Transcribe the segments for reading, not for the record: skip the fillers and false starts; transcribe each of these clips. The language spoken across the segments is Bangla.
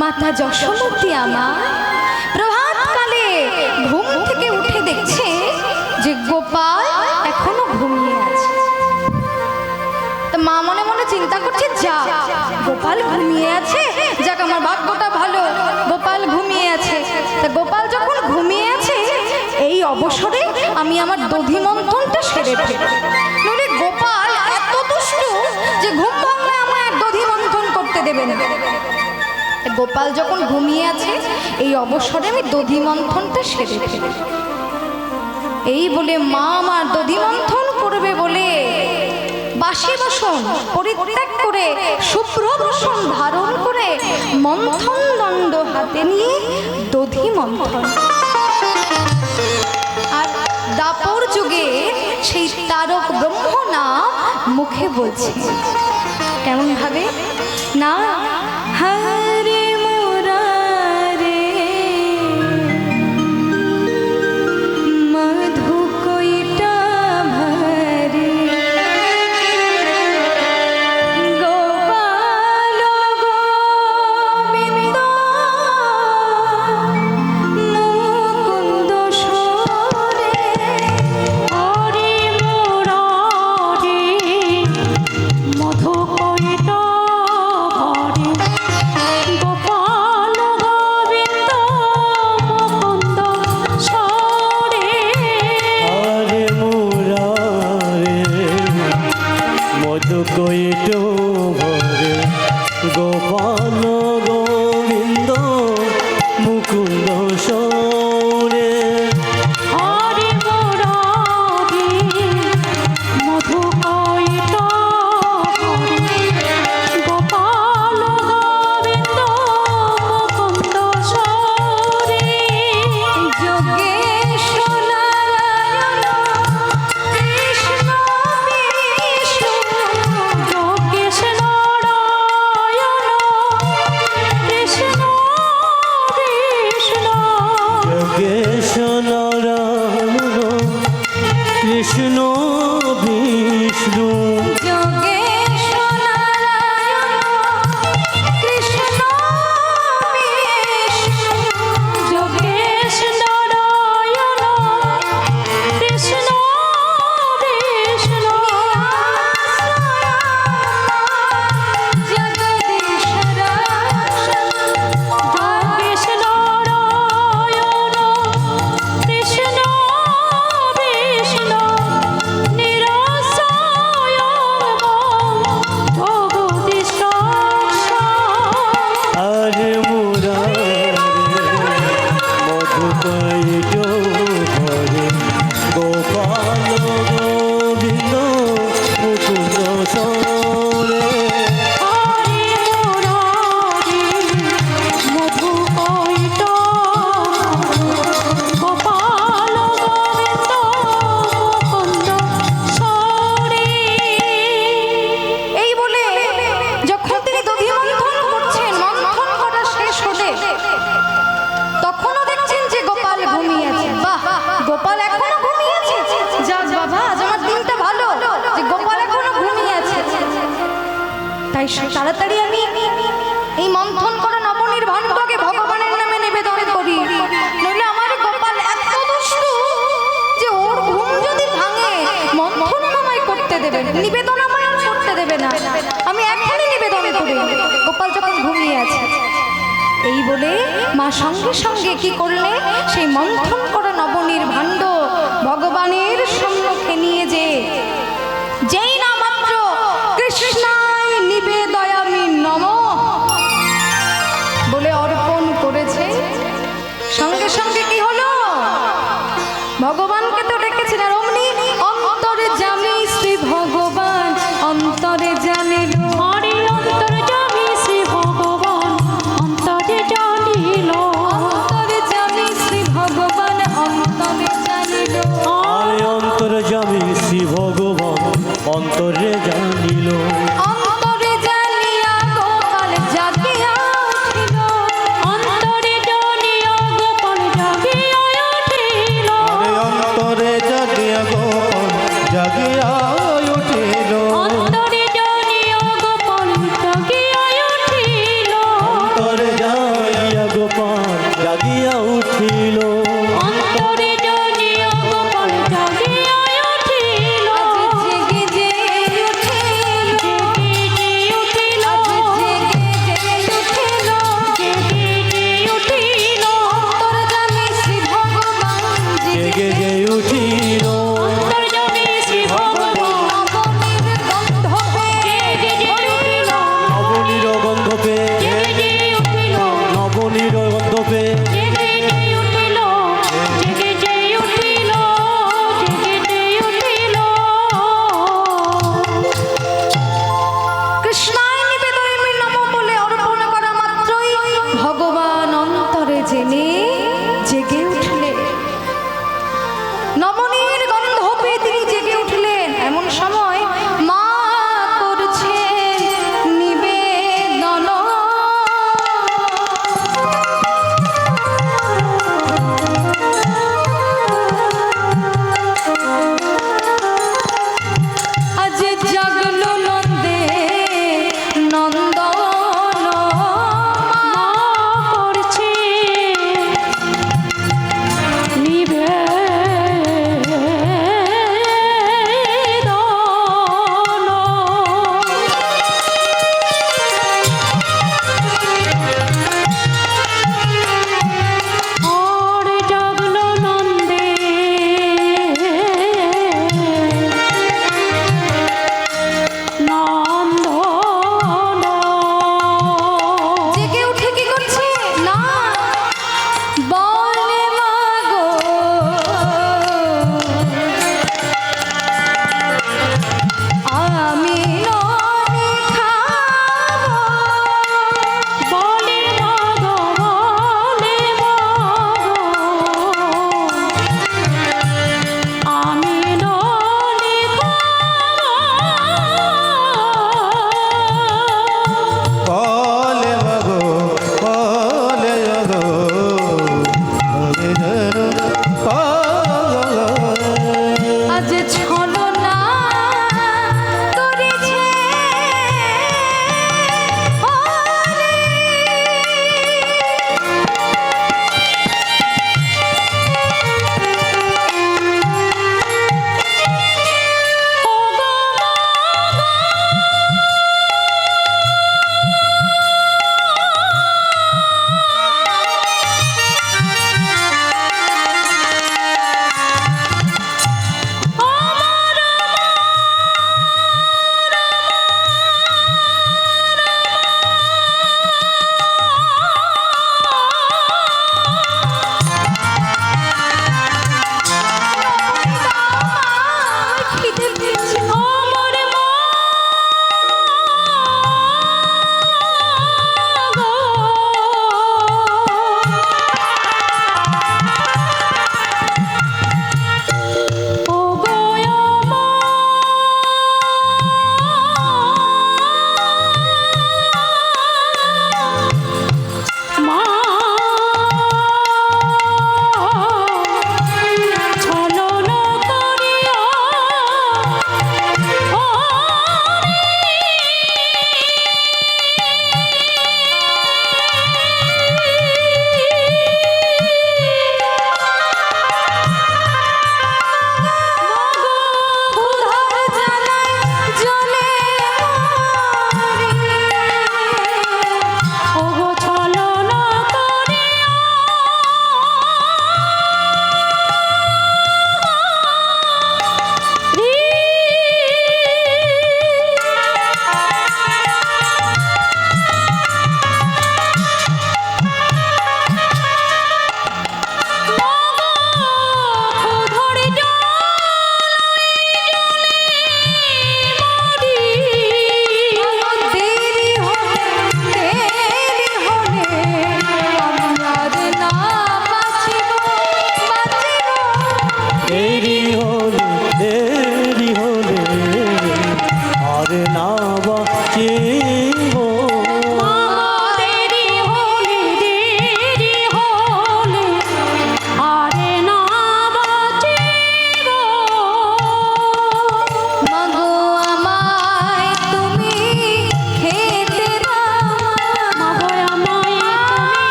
মাতা যশোমতী আমার প্রভাতকালে ঘুম থেকে উঠে দেখছে যে গোপাল এখনো ঘুমিয়ে আছে। তো মা মনে মনে চিন্তা করছে, যা গোপাল ঘুমিয়ে আছে, যাক আমার ভাগ্যটা ভালো, গোপাল ঘুমিয়ে আছে। তা গোপাল যখন ঘুমিয়ে আছে এই অবসরে আমি আমার দধি মন্থনটা সেরে ফেলি, নইলে গোপাল এত দুষ্টু যে ঘুম ভাঙলে আমার দধি মন্থন করতে দেবে না। গোপাল যখন ঘুমিয়ে আছে এই অবসরে আমি দধি মন্থনটা সেরে ফেলি। এই বলে মা আমার দধি মন্থন করবে বলে বাসি বাসন পরিত্যাগ করে শুভ্র বসন ধারণ করে মন্থন দণ্ড হাতে নিয়ে দধি মন্থন। আর দাপর যুগে সেই তারক ব্রহ্ম নাম মুখে বলছে, কেমন ভাবে না, হরে মুরারে মধু কইটা ভরে গোপাল গোবিন্দ মুকুন্দ সরে হরে মুরারে মধু কইটা কইটো ভরে গোপাল গোবিন্দ মুকুন্দ সরে। হরে মুরারে মধু কইটা গোপাল গোবিন্দ মুকুন্দ সরে। যোগেশ নারায়ণ কৃষ্ণ বিষ্ণু যোগেশ নারায়ণ কৃষ্ণ বিষ্ণু যোগেশ নারায়ণ কৃষ্ণ বিষ্ণু যোগেশ নারায়ণ কৃষ্ণ বিষ্ণু যোগেশ নারায়ণ কৃষ্ণ বিষ্ণু জগদীশ যোগেশ নারায়ণ কৃষ্ণ বিষ্ণু নিরসয়ং ভগবতী সাক্ষাৎ। আরে মুরারে মধু কইটো ভরে গোপাল গোবিন্দ মুকুন্দ সরে। হরে মুরারে মধু কইটা গোপাল গোবিন্দ মুকুন্দ সরে। এই বলে যখন তিনি দধি মন্থন করছেন, মন্থন করা শেষ হলে তখনও দেখছেন যে গোপাল ঘুমিয়ে আছে। বাহ, গোপাল এখনো ঘুমিয়ে আছে, যাক বাবা আজ আমার দিনটা ভালো যে গোপাল এখনো ঘুমিয়ে আছে। তাই তাড়াতাড়ি আমি এই মন্থন করা নবনীর ভাণ্ডকে ভগবানের নামে নিবেদন করি, নইলে আমার গোপাল এত দুষ্টু যে ওর ঘুম যদি ভাঙে মন্থন আমায় করতে দেবে না, নিবেদন আমায় আর করতে দেবে না। আমি এখনই নিবেদন করি, গোপাল যখন ঘুমিয়ে আছে। এই বলে মা সঙ্গে সঙ্গে কি করলে সেই মন্থন করা নবনীর ভাণ্ড ভগবানের সম্মুখে নিয়ে যেই না মাত্র কৃষ্ণায় নিবেদয়ামি নমঃ বলে অর্পণ করেছে, সঙ্গে সঙ্গে কি হলো, ভগবানকে তো ডেকেছেন আর অমনি অন্তরে জামি শ্রী ভগবান অন্তরে জানিল। হরে অন্তর্যামী শ্রী ভগবান অন্তরে জানিল। অন্তরে জামি শ্রী ভগবান অন্তরে জানিল। আরে অন্তর্যামী শ্রী ভগবান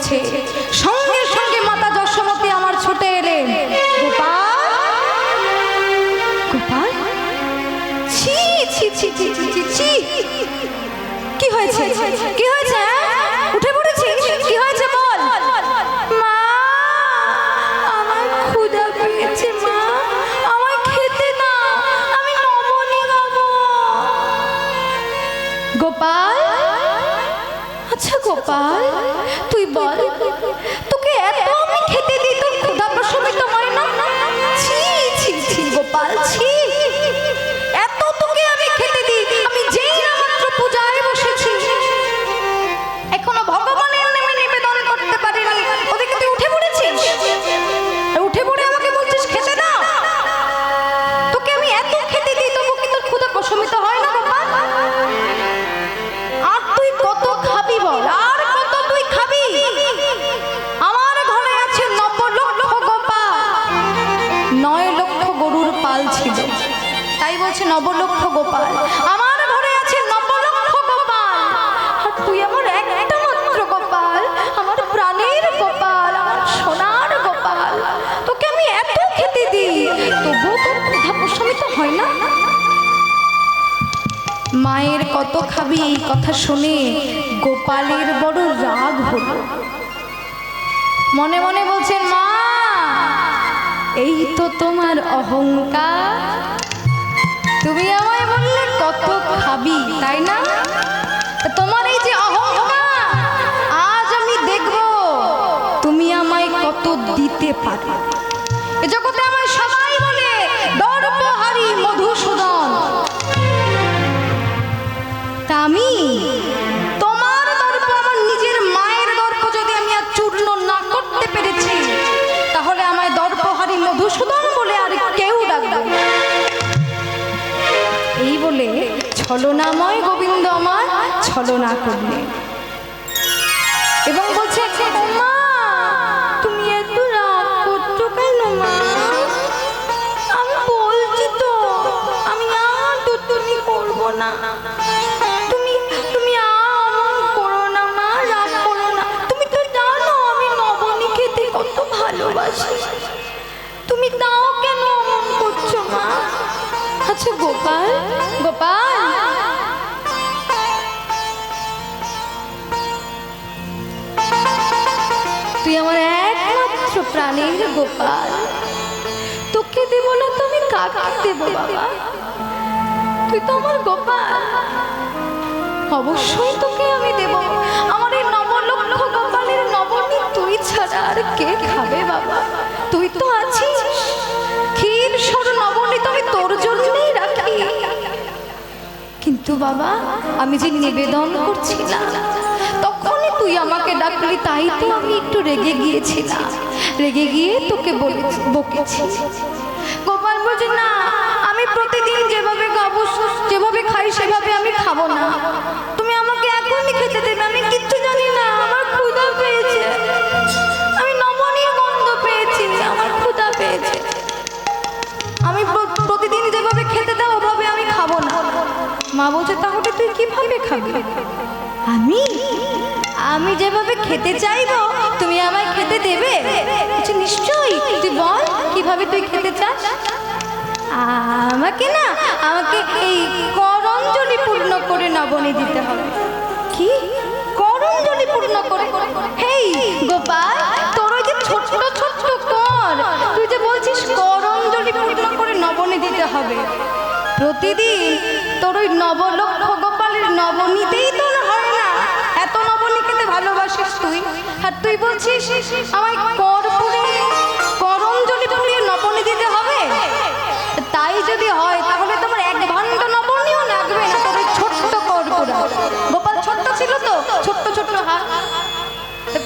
উঠেছে। সঙ্গে সঙ্গে মাতা যশোমতী আমার ছুটে এলেন। গোপাল, গোপাল, ছি ছি ছি ছি ছি ছি ছি। কি হয়েছে, কি হয়েছে? উঠে পড়েছিস, কি হয়েছে বল। মা, আমার ক্ষুধা পেয়েছে মা, আমায় খেতে দাও, আমি নবনী খাবো। গোপাল, আচ্ছা গোপাল, তুই বল, তোকে এত আমি খেতে দিই, তোর ক্ষুধা প্রশমিত হয় না? ছি ছি ছি গোপাল, ছি। এত তোকে আমি খেতে দিই, আমি যেই না মাত্র পূজায় বসেছি, এখনো ভগবানের নামে নিবেদন করতে পারিনি, ওদিকে তুই উঠে পড়েছিস, আর উঠে পড়ে আমাকে বলছিস খেতে দাও। তোকে আমি এত খেতে দিই, তবু কি তোর ক্ষুধা প্রশমিত হয় না গোপাল? আর তুই কত খাবি বল, আর কত তুই খাবি? আমার ঘরে আছে 9 লক্ষ গোপাল, 9 লক্ষ গরুর পাল ছিল, তাই বলছে 9 লক্ষ গোপাল। আমার ঘরে আছে 9 লক্ষ গোপাল, আর তুই আমার একটা মাত্র গোপাল, আমার প্রাণের গোপাল, আমার সোনার গোপাল। তোকে আমি এত খেতে দিই, তবু তোর ক্ষুধা প্রশমিত হয় না? মায়ের কত খাবি এই কথা শুনে গোপালের বড় রাগ হলো। মনে মনে বলছেন, মা, এই তো তোমার অহংকার, তুমি আমায় বললে কত খাবি, তাই না? তোমার এই যে অহংকার, আজ আমি দেখব তুমি আমায় কত দিতে পারো। এ জগতে আমায় সবাই বলে দর্পহারী মধুসূদন, তা আমি তোমার দর্প, আমার নিজের মায়ের দর্প যদি আমি আর চূর্ণ না করতে পেরেছি, তাহলে আমায় দর্পহারী মধুসূদন বলে আর কেউ ডাকবে। এই বলে ছলনাময় গোবিন্দ আমার ছলনা করলেন এবং বলছে, মা, তুমি এত রাগ করছো কেন মা? আমি বলছি তো, আমি আর দুষ্টুমি করবো না। তুমি অমন করো না মা, রাগ করো না। তুমি তো জানো আমি নবনী খেতে কত ভালোবাসি, তুমি তাও কেন অমন করছো মা? আচ্ছা গোপাল, গোপাল, তুই আমার একমাত্র প্রাণের গোপাল, তোকে দেব না তুমি কাকে দেব বাবা? তুই তো আমার গোপাল, অবশ্যই তোকে আমি দেব। আমার এই 9 লক্ষ গোপালের নবনী তুই ছাড়া আর কে খাবে বাবা? তুই তো আছিস, ক্ষীর সর নবনী তো আমি তোর জন্যই রাখি। কিন্তু বাবা, আমি যে নিবেদন করছিলাম তখনই তুই আমাকে ডাকলি, তাই তো আমি একটু রেগে গিয়েছিলাম, রেগে গিয়ে তোকে বকেছি। গোপাল বলছে, না, আমি প্রতিদিন যেভাবে খাবো, যেভাবে খাই সেভাবে আমি খাবো না, তুমি আমাকে এখনই খেতে দেবে। আমি কিচ্ছু জানি না, আমার ক্ষুধা পেয়েছে, আমি নবনীর গন্ধ পেয়েছি, আমার ক্ষুধা পেয়েছে, আমি প্রতিদিন যেভাবে খেতে দাও ওভাবে আমি খাবো না। মা বলছে, তাহলে তুই কিভাবে খাবি? আমি যেভাবে খেতে চাইবো তুমি আমায় খেতে দেবে? নিশ্চয়ই, তুই বল কিভাবে তুই খেতে চাস? আমাকে না, আমাকে এই করঞ্জলি পূর্ণ করে নবনী দিতে হবে। কি করঞ্জলি পূর্ণ করে? হেই গোপাল, তোর ওই যে ছোট্ট ছোট্ট কর, তুই যে বলছিস করঞ্জলি পূর্ণ করে নবনী দিতে হবে, প্রতিদিন তোর ওই 9 লক্ষ গোপালের নবনীতেই তোর হয় না। এত নবনী খেতে ভালোবাসিস তুই, আর তুই বলছিস আমায় করঞ্জলি পুড়িয়ে নবনী দিতে হবে? তাই যদি হয় তাহলে তোমার 1 ঘন্টা নবনীও লাগবে না, তোর ওই ছোট্ট করপুরা। গোপাল ছোট্ট ছিল তো, ছোট্ট ছোট্ট হাত।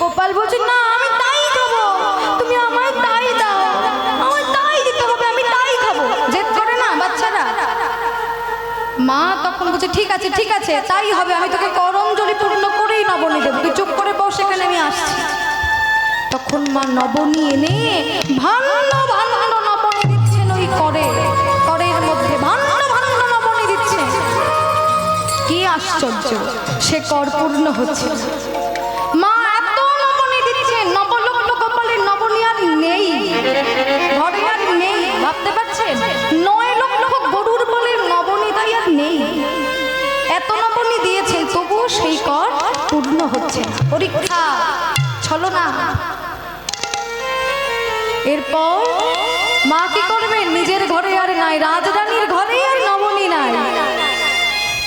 গোপাল বলছে, না, আমি তাই খাবো, তুমি আমায় তাই দাও, আমায় তাই দিতে হবে, আমি তাই খাবো। জেদ করে না বাচ্চারা। মা তখন বলছে, ঠিক আছে ঠিক আছে, তাই হবে, আমি তোকে করঞ্জলি পূর্ণ করেই নবনী দেবো, তুই চুপ করে বস, এখানে আমি আসছি। তখন মা নবনী এনে ভান্ন ভান্ন নবনী দিচ্ছেন ওই করের মধ্যে, ভান্ন ভান্ন নবনী দিচ্ছেন। কি আশ্চর্য, সে কর পূর্ণ হচ্ছে। মা এত নবনী পরীক্ষা ছলনা। এরপর মা কি করবেন, নিজের ঘরে আর নাই, রাজরানীর ঘরে আর নবনী নাই।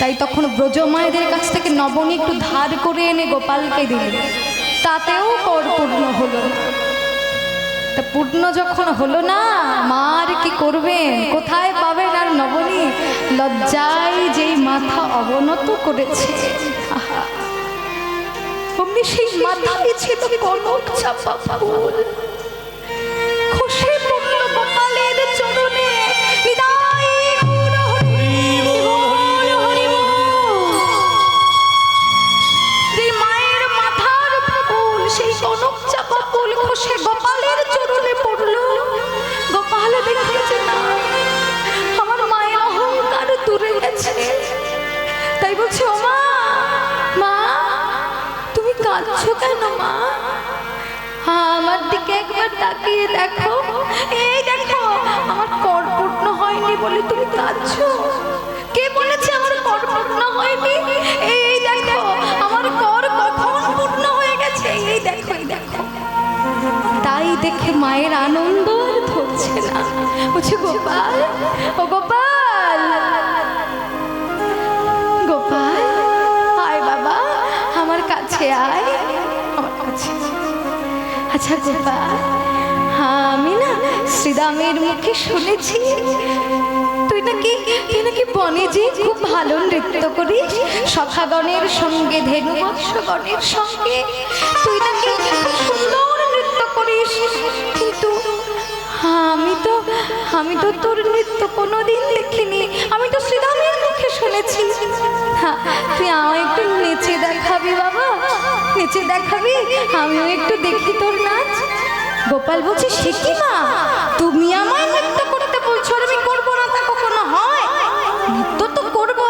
তাই তখন ব্রজমায়েদের কাছ থেকে নবনী একটু ধার করে এনে গোপালকে দিলেন, তাতেও কর পূর্ণ হলো না। তা পূর্ণ যখন হলো না, মা আর কি করবেন, কোথায় পাবেন আর নবনী? লজ্জায় যেই মাথা অবনত করেছে, আহা, অমনি সেই মাথায় ছিল কনক চাপা ফুল, খসে পড়ল গোপালের চরণে। নিতাই গৌর হরি বল, হরি বল। যে মায়ের মাথার ফুল, সেই কনক চাপা ফুল খসে গোপালের চরণে পড়ল। গোপাল দেখেছে না, আমার মায়ের অহংকার দূরে গেছে। তাই বলছে, ও মা, মা তুমি কাঁদছো কেন মা? আমার দিকে একবার তাকিয়ে দেখো, এই দেখো আমার কর পূর্ণ হয়নি বলে তুমি কাঁদছো। কে বলেছে আমার কর পূর্ণ হয়নি? এই দেখো আমার কর কখন পূর্ণ হয়ে গেছে, এই দেখো, এই দেখো। তাই দেখে মায়ের আনন্দ আর ধরছে না, বলছে গোপাল, ও গোপাল, গোপাল আয় বাবা, আমার কাছে আয়, আমার কাছে। আচ্ছা গোপাল, আমি না শ্রীরামের মুখে শুনেছি তুই নাকি বনে যে খুব ভালো নৃত্য করিস, সখাগণের সঙ্গে, ধেনুবৎসগণের সঙ্গে তুই নাকি সুন্দর নৃত্য করিস। কিন্তু আমি তো তোর নৃত্য কোনোদিন দেখিনি, আমি তো শ্রীরামের মুখে শুনেছি। হ্যাঁ, তুই আমায় একটু নেচে দেখাবি বাবা, নেচে দেখাবি, আমিও একটু দেখি তোর নাচ। গোপাল বলছে, সে কি মা, তুমি আমায় নৃত্য করতে বলছো, আর আমি করবো না তা কখনো হয়? নৃত্য তো করবো,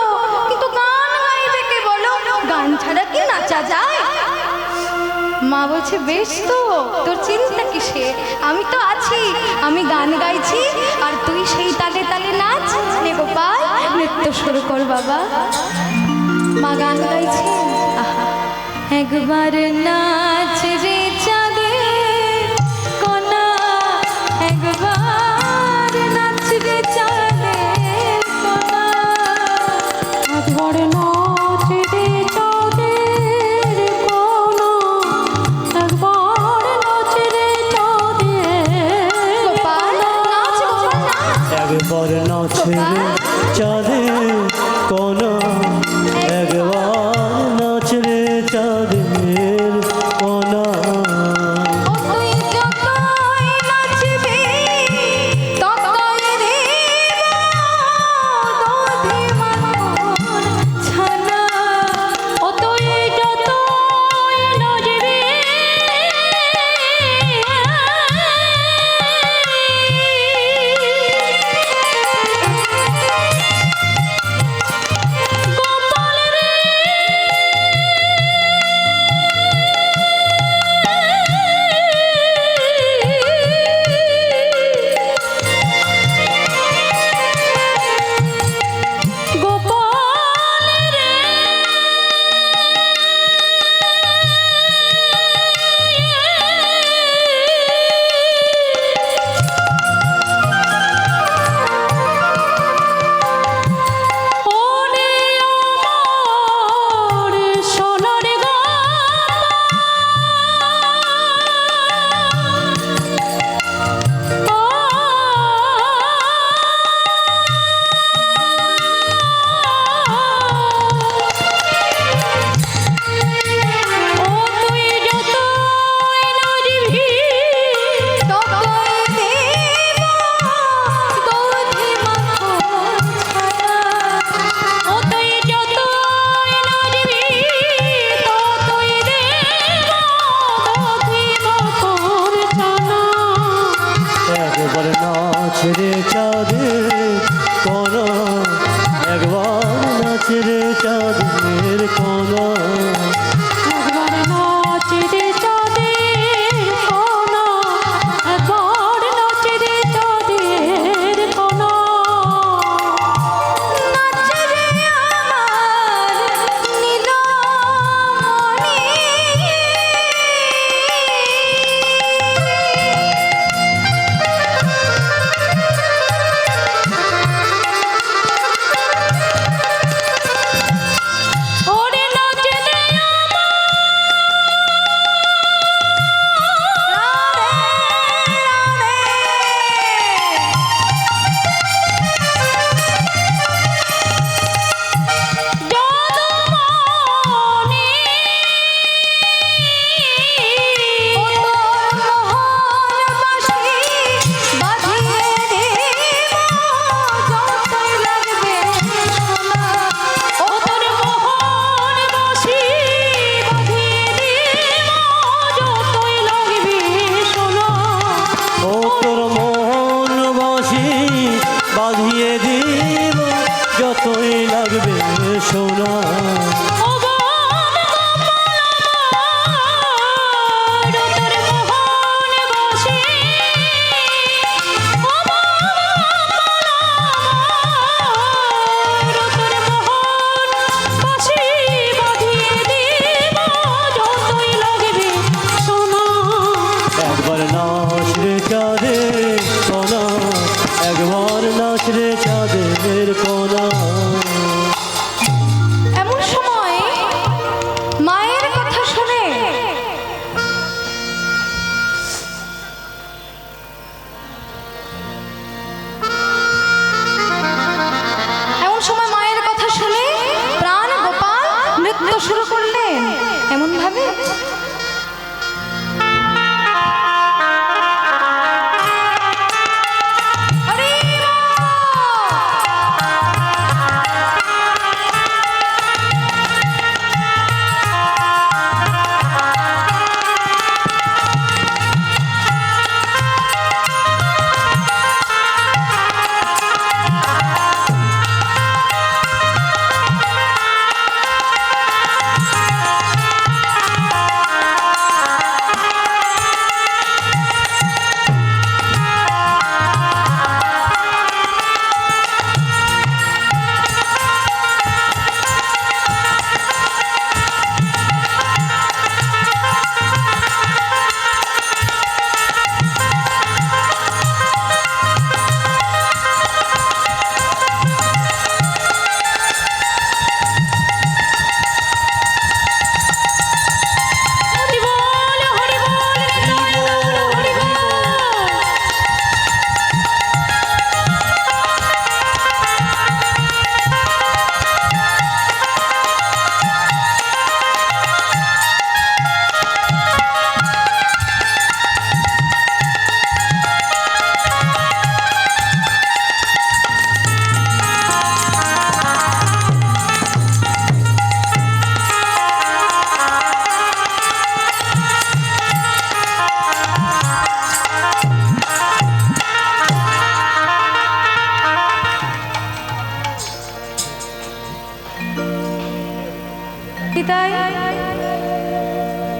কিন্তু গান গাইবে কে বলো? গান ছাড়া কি নাচা যায়? মা বলছে, বেশ তো, তোর চিন্তা কিসে, আমি তো আছি, আমি গান গাইছি আর তুই সেই তালে তালে নাচ। নে গোপাল, নৃত্য শুরু কর বাবা। মা গান গাইছে, আহা, একবার নাচ রে চাঁদের কোনা, একবার নাচ রে চাঁদের কোনা, একবার নাচ রে চাঁদের কোনা, একবার নাচ রে চাঁদের গোপাল নাচ, গোপাল নাচ। একবার নাচে চাঁদের কোনা, একবার নাচ রে চাঁদের কোনা। ও তুই যতই নাচবি ততই রে দধি মাখন ছানা। ও তুই যতই নাচবি, গোপাল রে বাঁধিয়ে দিব যতই লাগবে সোনা। ও বন গোপাল তোর মোহন বসে, ও বন তোর মোহন বসে বাঁধিয়ে দিব যতই লাগবে সোনা। একবার নাচ রে চাঁদের কোনা, একবার নাচ রে চাঁদের কোনা। এমন সময় মায়ের কথা শুনে প্রাণ গোপাল নৃত্য শুরু করলেন এমন ভাবে,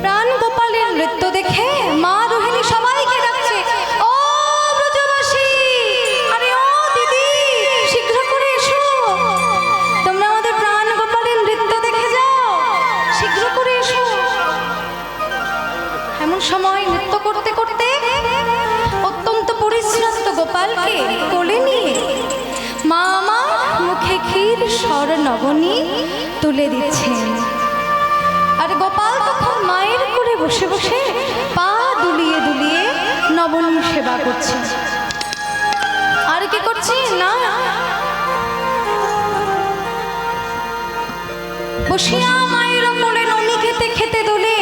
প্রাণ গোপালের নৃত্য দেখে মা রোহিণী সবাইকে ডাকছে, ও ব্রজবাসী, আরে ও দিদি, শীঘ্র করে এসো, তোমরা আমাদের প্রাণ গোপালের নৃত্য দেখে যাও, শীঘ্র করে এসো। এমন সময় নৃত্য করতে করতে অত্যন্ত পরিশ্রান্ত গোপালকে কোলে নিয়ে মা আমার মুখে ক্ষীর স্বর নবনী তুলে দিচ্ছেন। আর গোপাল তখন মায়ের কোলে বসে বসে পা দুলিয়ে দুলিয়ে নবনী সেবা করছে। আর কি করছি না, বসিয়া মায়ের কোলে ননি খেতে খেতে দোলে,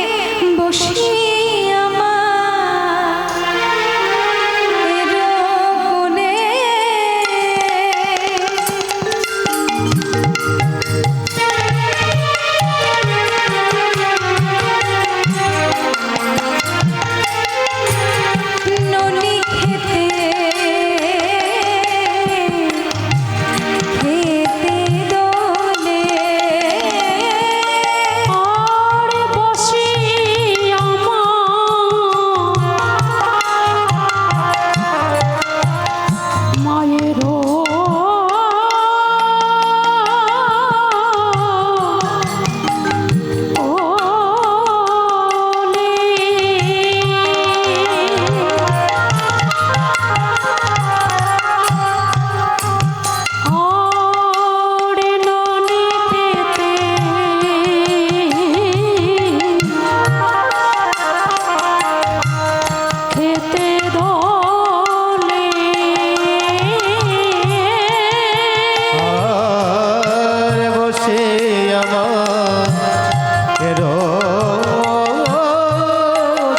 বসিয়া মায়ের কোলে ননি খেতে খেতে দোলে, আর বসে মায়ের খেতে দোলে। আর বসে আমার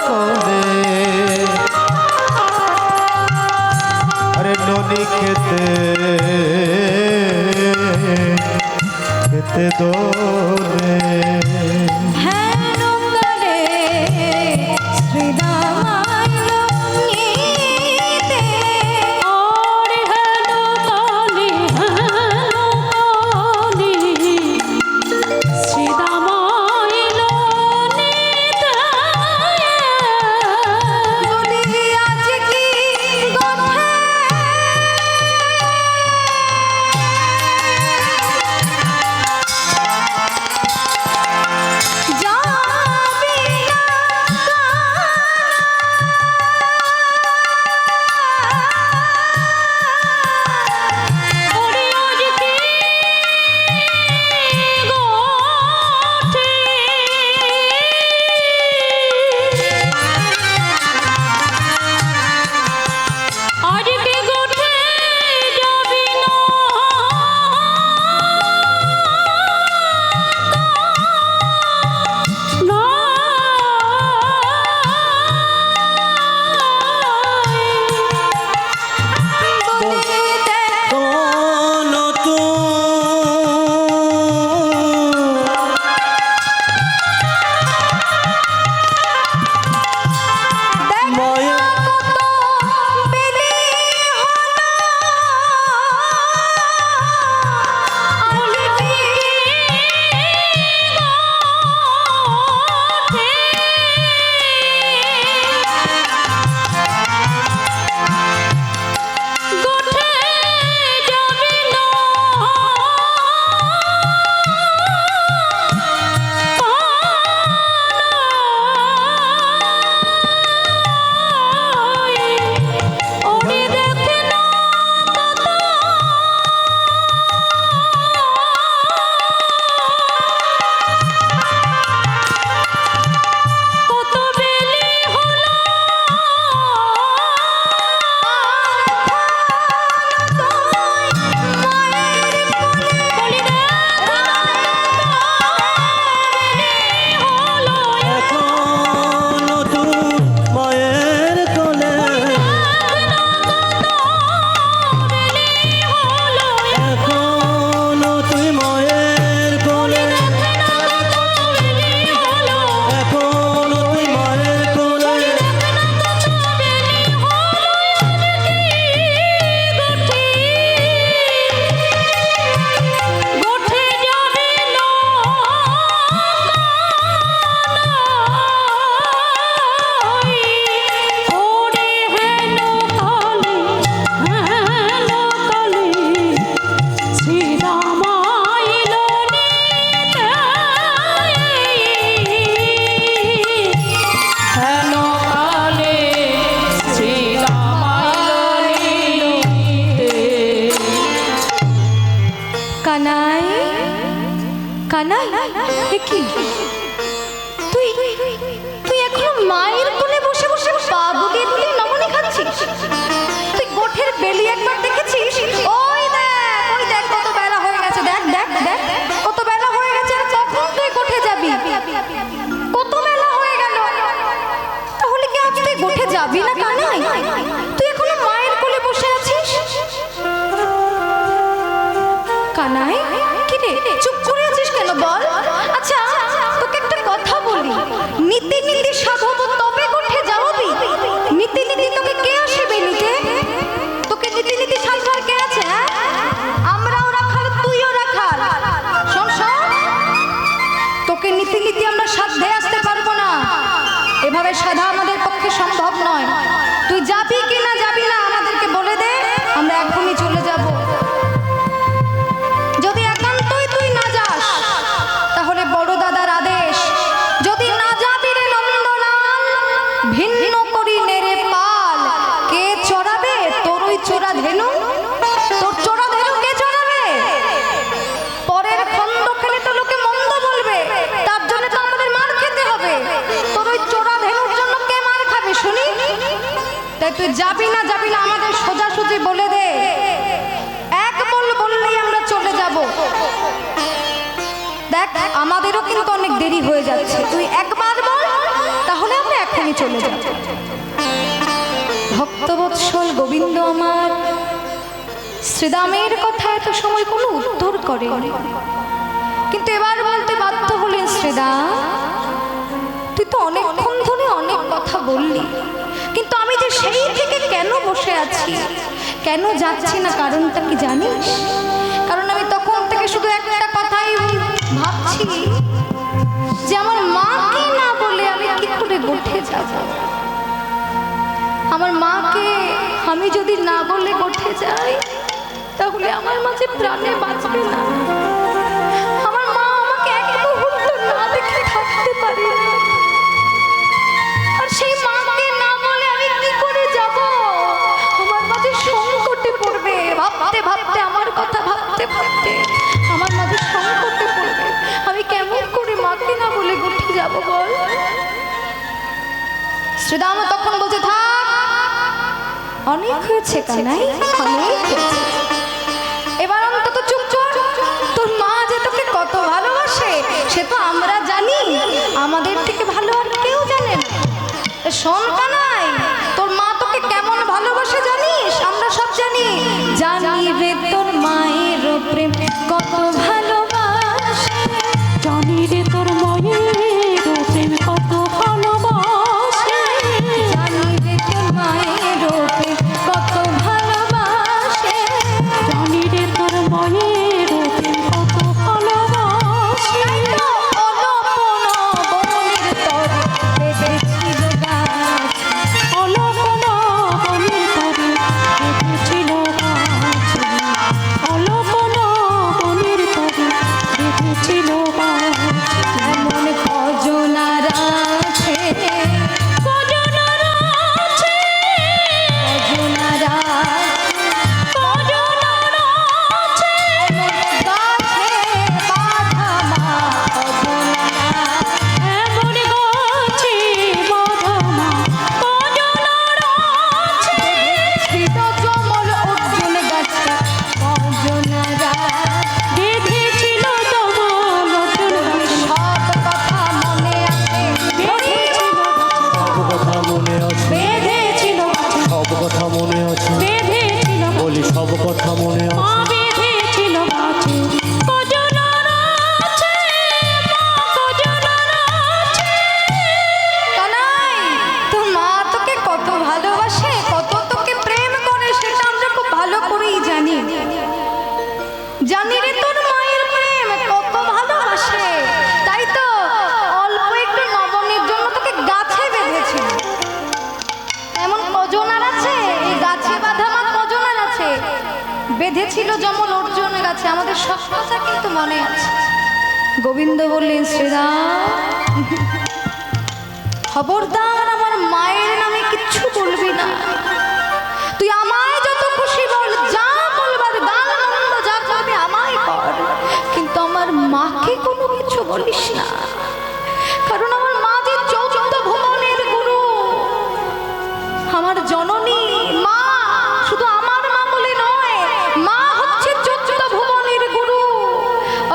কোলে, আরে ননি খেতে খেতে দোলে। হ্যাঁ নঙ্গলে শ্রীরামায় নিতে, আর হেন কালে কানাই, কানাই, এ কি তুই তুই এখনো মায়ের কোলে বসে বসে পা দুলিয়ে দুলিয়ে নমনি খাচ্ছিস? তুই গোঠের বেলি একবার দেখেছিস? ওই দেখ কত বেলা হয়ে গেছে, দেখ দেখ দেখ কত বেলা হয়ে গেছে। আর কখন তুই গোঠে যাবি? কত বেলা হয়ে গেল। তাহলে কি আজ তুই গোঠে যাবি না কানাই? তুই এখনো মায়ের কোলে বসে আছিস? কানাই, কি রে চুপ করে আছিস কেন বল? আচ্ছা তোকে একটা কথা বলি, নীতি নীতি সাধব তবে গোঠে যাওয়াবি? নীতি নীতি তোকে কে আসবে নিতে? তোকে নীতি নীতি সাধবার কে আছে? হ্যাঁ, আমরাও রাখাল, তুইও রাখাল। শোন শোন, তোকে নীতি নীতি আমরা সাধ্যে আসতে পারবো না, এভাবে সাধা আমাদের পক্ষে সম্ভব নয়। তুই যাবি কি না যাবি না আমাদেরকে বলে দে, আমরা এখনই চলে যাব। যদি একান্তই তুই না যাস তাহলে বড় দাদার আদেশ, যদি না যাবি রে নন্দলাল, ভিন্ন করি নেরে পাল। কে চড়াবে তোর ওই চোরা ধেনু? তোর চোরা ধেনু কে চড়াবে? পরের খন্ড খেলে তো লোকে মন্দ বলবে, তার জন্য তো আমাদের মার খেতে হবে। তোর ওই চোরা ধেনুর জন্য কে মার খাবে শুনি? তাই তুই যাবি না যাবি না আমাদের সোজাসুজি বলে দে, এক বললেই আমরা চলে যাব। দেখ আমাদেরও কিন্তু অনেক দেরি হয়ে যাচ্ছে, তুই একবার বল, তাহলে আমরা এখনই চলে যাব। ভক্তবৎসল গোবিন্দ আমার শ্রীদামের কথা এত সময় কোনো উত্তর করে, কিন্তু এবার বলতে বাধ্য হলেন, শ্রীদাম তুই তো অনেকক্ষণ ধরে অনেক কথা বললি, কিন্তু আমি যে সেই থেকে কেন বসে আছি, কেন যাচ্ছি না, কারণটা কি জানিস? কারণ আমি তখন থেকে শুধু একটা কথাই ভাবছি যে আমার মাকে না বলে আমি কি করে গোঠে যাব। আমার মাকে আমি যদি না বলে গোঠে যাই তাহলে আমার মাঝে প্রাণে বাঁচবে না। আমার মা আমাকে এক মুহূর্ত না দেখে থাকতে পারে না। আর সেই মাকে না বলে আমি কি করে যাব? আমার মাঝে সংকটে পড়বে, ভাবতে ভাবতে আমার কথা ভাবতে ভাবতে আমার মাঝে সংকটে পড়বে। আমি কেমন করে মাকে না বলে গোঠে যাব বল? শ্রীদাম তখন বলছে, থাক অনেক হয়েছে কানাই, অনেক হয়েছে, এবার অন্তত চুপ কর। তোর মা যে তোকে কত ভালোবাসে সে তো আমরা জানি, আমাদের থেকে ভালো আর কেউ জানে না। শোন কানাই, তোর মা তোকে কেমন ভালোবাসে জানিস? আমরা সব জানি, জানি রে তোর মায়ের প্রেম কত ভালোবাসে, জানি রে তোর মায়ের প্রেম কত ভালোবাসে, জানি রে তোর মায়ের প্রেম কত ভালোবাসে, জানি রে তোর মায়ের প্রেম কত ভালোবাসে। অলপনা বনের তরে বেঁধেছিল গাছ, অলপনা বনের তরে বেঁধেছিল গাছ, অলপনা বনের তরে বেঁধেছিল গাছ। এমন কজনার আছে, কজনার আছে, কজনার কজনার আছে, গাছে বাঁধা মা কজনার, এমন গাছে বাঁধা মা কজনার আছে। ছিল জমল অর্জুন গাছে কজনার, বেঁধেছিল জমল অর্জুন গাছে, সব কথা মনে আছে, বেঁধেছিল সব কথা মনে আছে, বেঁধেছিল গাছে, সব কথা মনে আছে, বেঁধেছিল বলি সব কথা মনে মা আছে। বেঁধেছিল গাছে কজনার আছে, মা কজনার আছে। কানাই তোর মা তোকে কত ভালোবাসে, কত তোকে প্রেম করে সেটা আমরা খুব ভালো করেই জানি। জানি রে তোর মায়ের প্রেম কত ভালোবাসে, তাই তো অল্প একটু নবনের জন্য তোকে গাছে বেঁধেছিল। এমন কজনার আছে, এই গাছে বাঁধা মা কজনার আছে, বেঁধেছিল যেমন অর্জুন গাছে। আমাদের সব কথা কিন্তু মনে আছে। গোবিন্দ বললেন, শ্রীরাম খবরদার আমার মায়ের নামে কিচ্ছু বলবি না। তুই আমায় যত খুশি বল, যা বলবার গাল মন্দ যা করবি আমায় কর। বলিস না, কারণ আমার মা যে 14 ভুবনের গুরু, আমার জননী মা, শুধু আমার মা বলে নয়, মা হচ্ছে 14 ভুবনের গুরু।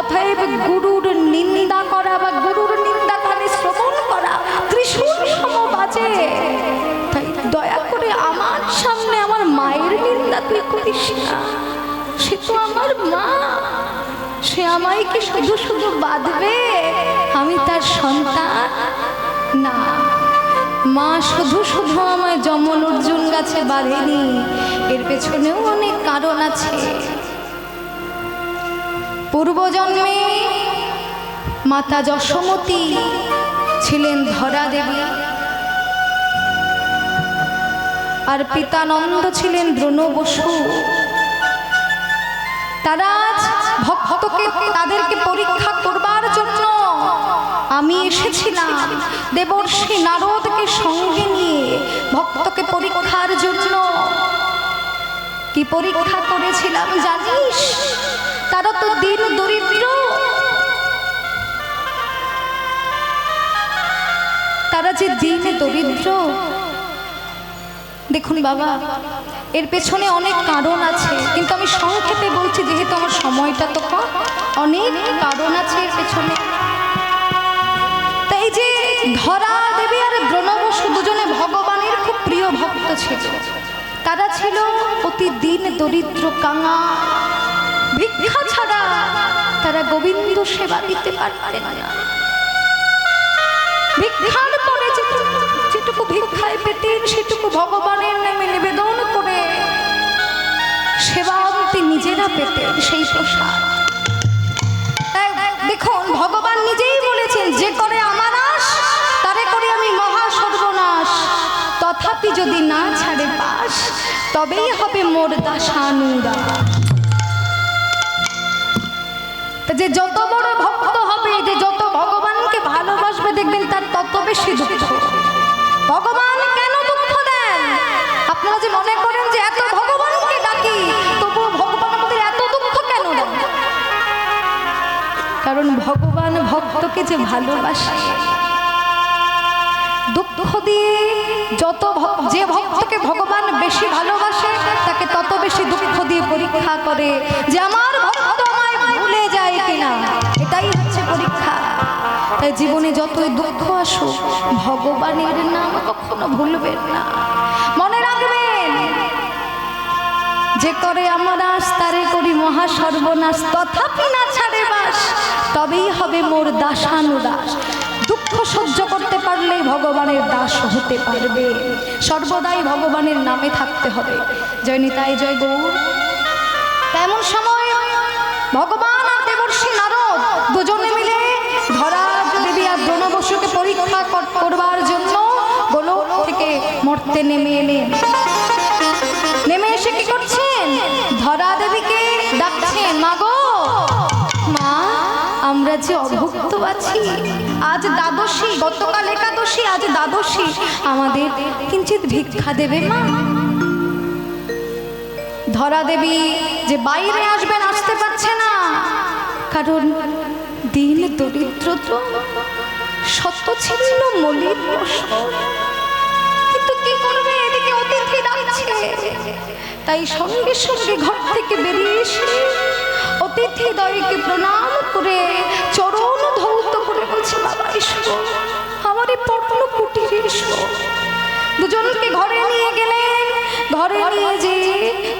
অতএব গুরুর নিন্দা করা বা গুরুর নিন্দা কানে শ্রবণ করা ত্রিশূল সম বাজে। তাই দয়া করে আমার সামনে আমার মায়ের নিন্দা তুই করিস না। সে তো আমার মা, সে আমায় কি শুধু শুধু বাঁধবে? আমি তার সন্তান না। মা শুধু শুধু আমায় যমন অর্জুন গাছে বাঁধেনি, এর পেছনেও অনেক কারণ আছে। পূর্বজন্মে মাতা যশোমতী ছিলেন ধরা দেবী, আর পিতা নন্দ ছিলেন দ্রোণ বসু। তারা ভক্তকে তাদেরকে পরীক্ষা করবার জন্য আমি এসেছিলাম দেবর্ষি নারদকে সঙ্গে নিয়ে ভক্তকে পরীক্ষার জন্য। কি পরীক্ষা করেছিলাম জানিস? তারা তো দিন দরিদ্র, তারা যে দিন দরিদ্র। দেখুন বাবা, এর পেছনে অনেক কারণ আছে, কিন্তু আমি সংক্ষেপে বলছি যেহেতু আমার সময়টা তো কম। অনেক কারণ আছে এর পেছনে। তাই যে ধরা দেবী আর দ্রোণ বসু দুজনে ভগবানের খুব প্রিয় ভক্ত ছিল। তারা ছিল অতি দিন দরিদ্র, কাঙা, ভিক্ষা ছাড়া তারা গোবিন্দ সেবা দিতে পারতেন না। ভিক্ষার পরে যেটুকু ভিক্ষায় পেতেন সেটুকু ভগবানের নামে নিবেদন করে সেবাবতী নিজেরা পেতেন সেই প্রসাদ। দেখুন, ভগবান নিজেই বলেছেন, যে করে আমার আশ তারে করে আমি মহা সর্বনাশ, তথাপি যদি না ছাড়ে পাশ তবেই হবে মোর দাসানুদাস। যে যত বড় ভক্ত হবে, যে যত ভগবানকে ভালোবাসবে, দেখবেন তার তত বেশি দুঃখ। ভগবান কেন দুঃখ দেন? আপনারা যে মনে করেন যে এত ভগবানকে ডাকি তবুও ভগবান আমাদের এত দুঃখ কেন দেন? কারণ ভগবান ভক্তকে যে ভালোবাসে, দুঃখ দিয়ে যে ভক্তকে ভগবান বেশি ভালোবাসে তাকে তত বেশি দুঃখ দিয়ে পরীক্ষা করে যে আমার ভক্ত আমায় ভুলে যায় কিনা। এটাই হচ্ছে পরীক্ষা। তাই জীবনে যতই দুঃখ আসুক ভগবানের নাম কখনো ভুলবেন না। মনে রাখবেন, যে করে আমার আশ তারে করি মহা সর্বনাশ, তথাপি না ছাড়ে বাস তবেই হবে মোর দাসানুদাস। দুঃখ সহ্য করতে পারলেই ভগবানের দাস হতে পারবে। সর্বদাই ভগবানের নামে থাকতে হবে। জয় নিতাই, জয় গৌর। তেমন সময় ভগবান আর দেবর্ষি নারদ দুজনে মিলে ধরা দেবী আর দ্রোণ বসুকে পরীক্ষা করবার জন্য গোলক থেকে মর্তে নেমে এলেন। নেমে এসে কি করছেন? ধরা দেবীকে ডাকছেন, মা গো, মা, আমরা যে অভুক্ত আছি, আজ দ্বাদশী, গতকাল একাদশী, আজ দ্বাদশী, আমাদের কিঞ্চিত ভিক্ষা দেবে মা? ধরা দেবী যে বাইরে আসবেন আসতে পারছে না, কারণ দিন দরিদ্র তো, সত্য ছিল মলিন বসন। কিন্তু কি করবে, এদিকে অতিথি ডাকছে। তাই সঙ্গে সঙ্গে ঘর থেকে বেরিয়ে এসে অতিথি দয়কে প্রণাম করে চরণ ধৌত করে বলছে, বাবা এসো, আমার এই পটল কুটিরে এসো। দুজনকে ঘরে নিয়ে গেলেন। ঘরে নিয়ে যে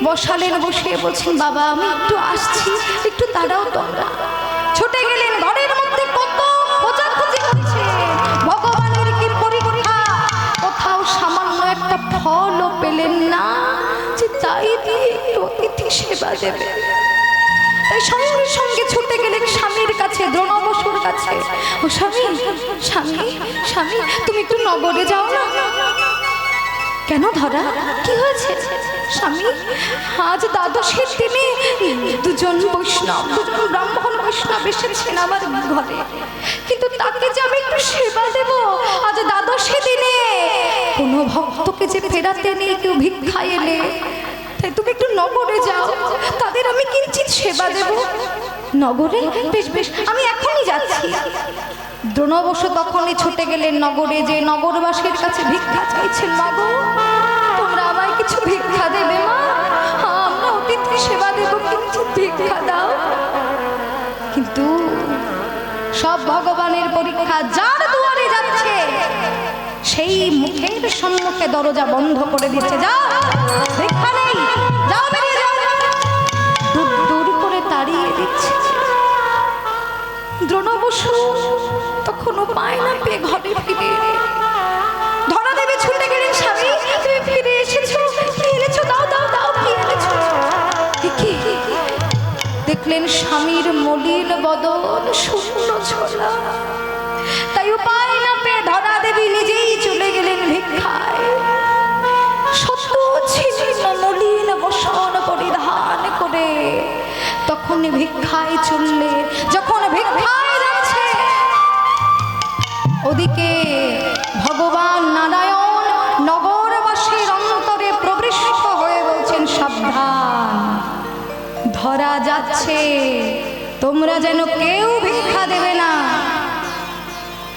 বসালেন, বসে বলছেন, বাবা আমি একটু আসছি, একটু দাঁড়াও তোমরা। ছুটে গেলেন। ঘরের মধ্যে কত খোঁজাখুঁজি করছে, ভগবানের কি পরীক্ষা, কোথাও সামান্য একটা ফলও পেলেন না যে তাই দিয়ে একটু অতিথি সেবা দেবে। তাই সঙ্গে সঙ্গে ছুটে গেলেন স্বামীর কাছে, দ্রোণ বসুর কাছে। ও স্বামী, স্বামী, স্বামী, তুমি একটু নগরে যাও না। কেন ধরা, কি হয়েছে? স্বামী, আজ দ্বাদশীর দিনে দুজন বৈষ্ণব, দুজন ব্রাহ্মণ বৈষ্ণব এসেছেন আমার ঘরে, কিন্তু তাকে যে আমি একটু সেবা দেব, আজ দ্বাদশী দিনে কোনো ভক্তকে যে ফেরাতে নেই, কেউ ভিক্ষা এলে, তাই তুমি একটু নগরে যাও, তাদের আমি কিঞ্চিত সেবা দেব। নগরে? বেশ বেশ, আমি এখনই যাচ্ছি। দ্রোণ বসু তখনই ছুটে গেলেন নগরে, যে নগরবাসীর কাছে ভিক্ষা চাইছেন। মা গো, তোমরা আমায় কিছু ভিক্ষা দেবে মা, আমরা অতিথি সেবা দেব, কিছু ভিক্ষা দাও। কিন্তু সব ভগবানের পরীক্ষা, যার দুয়ারে যাচ্ছে সেই মুখের সম্মুখে দরজা বন্ধ করে দিচ্ছে। যাও, ভিক্ষা নেই, যাও, বেরিয়ে যাও। দূর দূর করে তাড়িয়ে দিচ্ছে। দ্রোণ বসু তখনও পায় না পেয়ে ঘরে ফিরে। ধরা দেবে ছুটে গেলেন, স্বামী তুমি ফিরে এসেছো, কি এনেছো, দাও দাও দাও, কি এনেছো। কি দেখলেন স্বামীর মলিন বদন, শূন্য ছোলা। তাই উপায় না পেয়ে ধরা দেবী নিজেই চলে গেলেন ভিক্ষায়। শত ছিন্ন মলিন বসন পরিধান করে তখন ভিক্ষায় চললে। যখন ভিক্ষায় যাচ্ছে, ওদিকে ভগবান নারায়ণ নগরবাসীর অন্তরে প্রবিষ্ট হয়ে বলছেন, সাবধান, ধরা যাচ্ছে, তোমরা যেন কেউ ভিক্ষা দেবে না।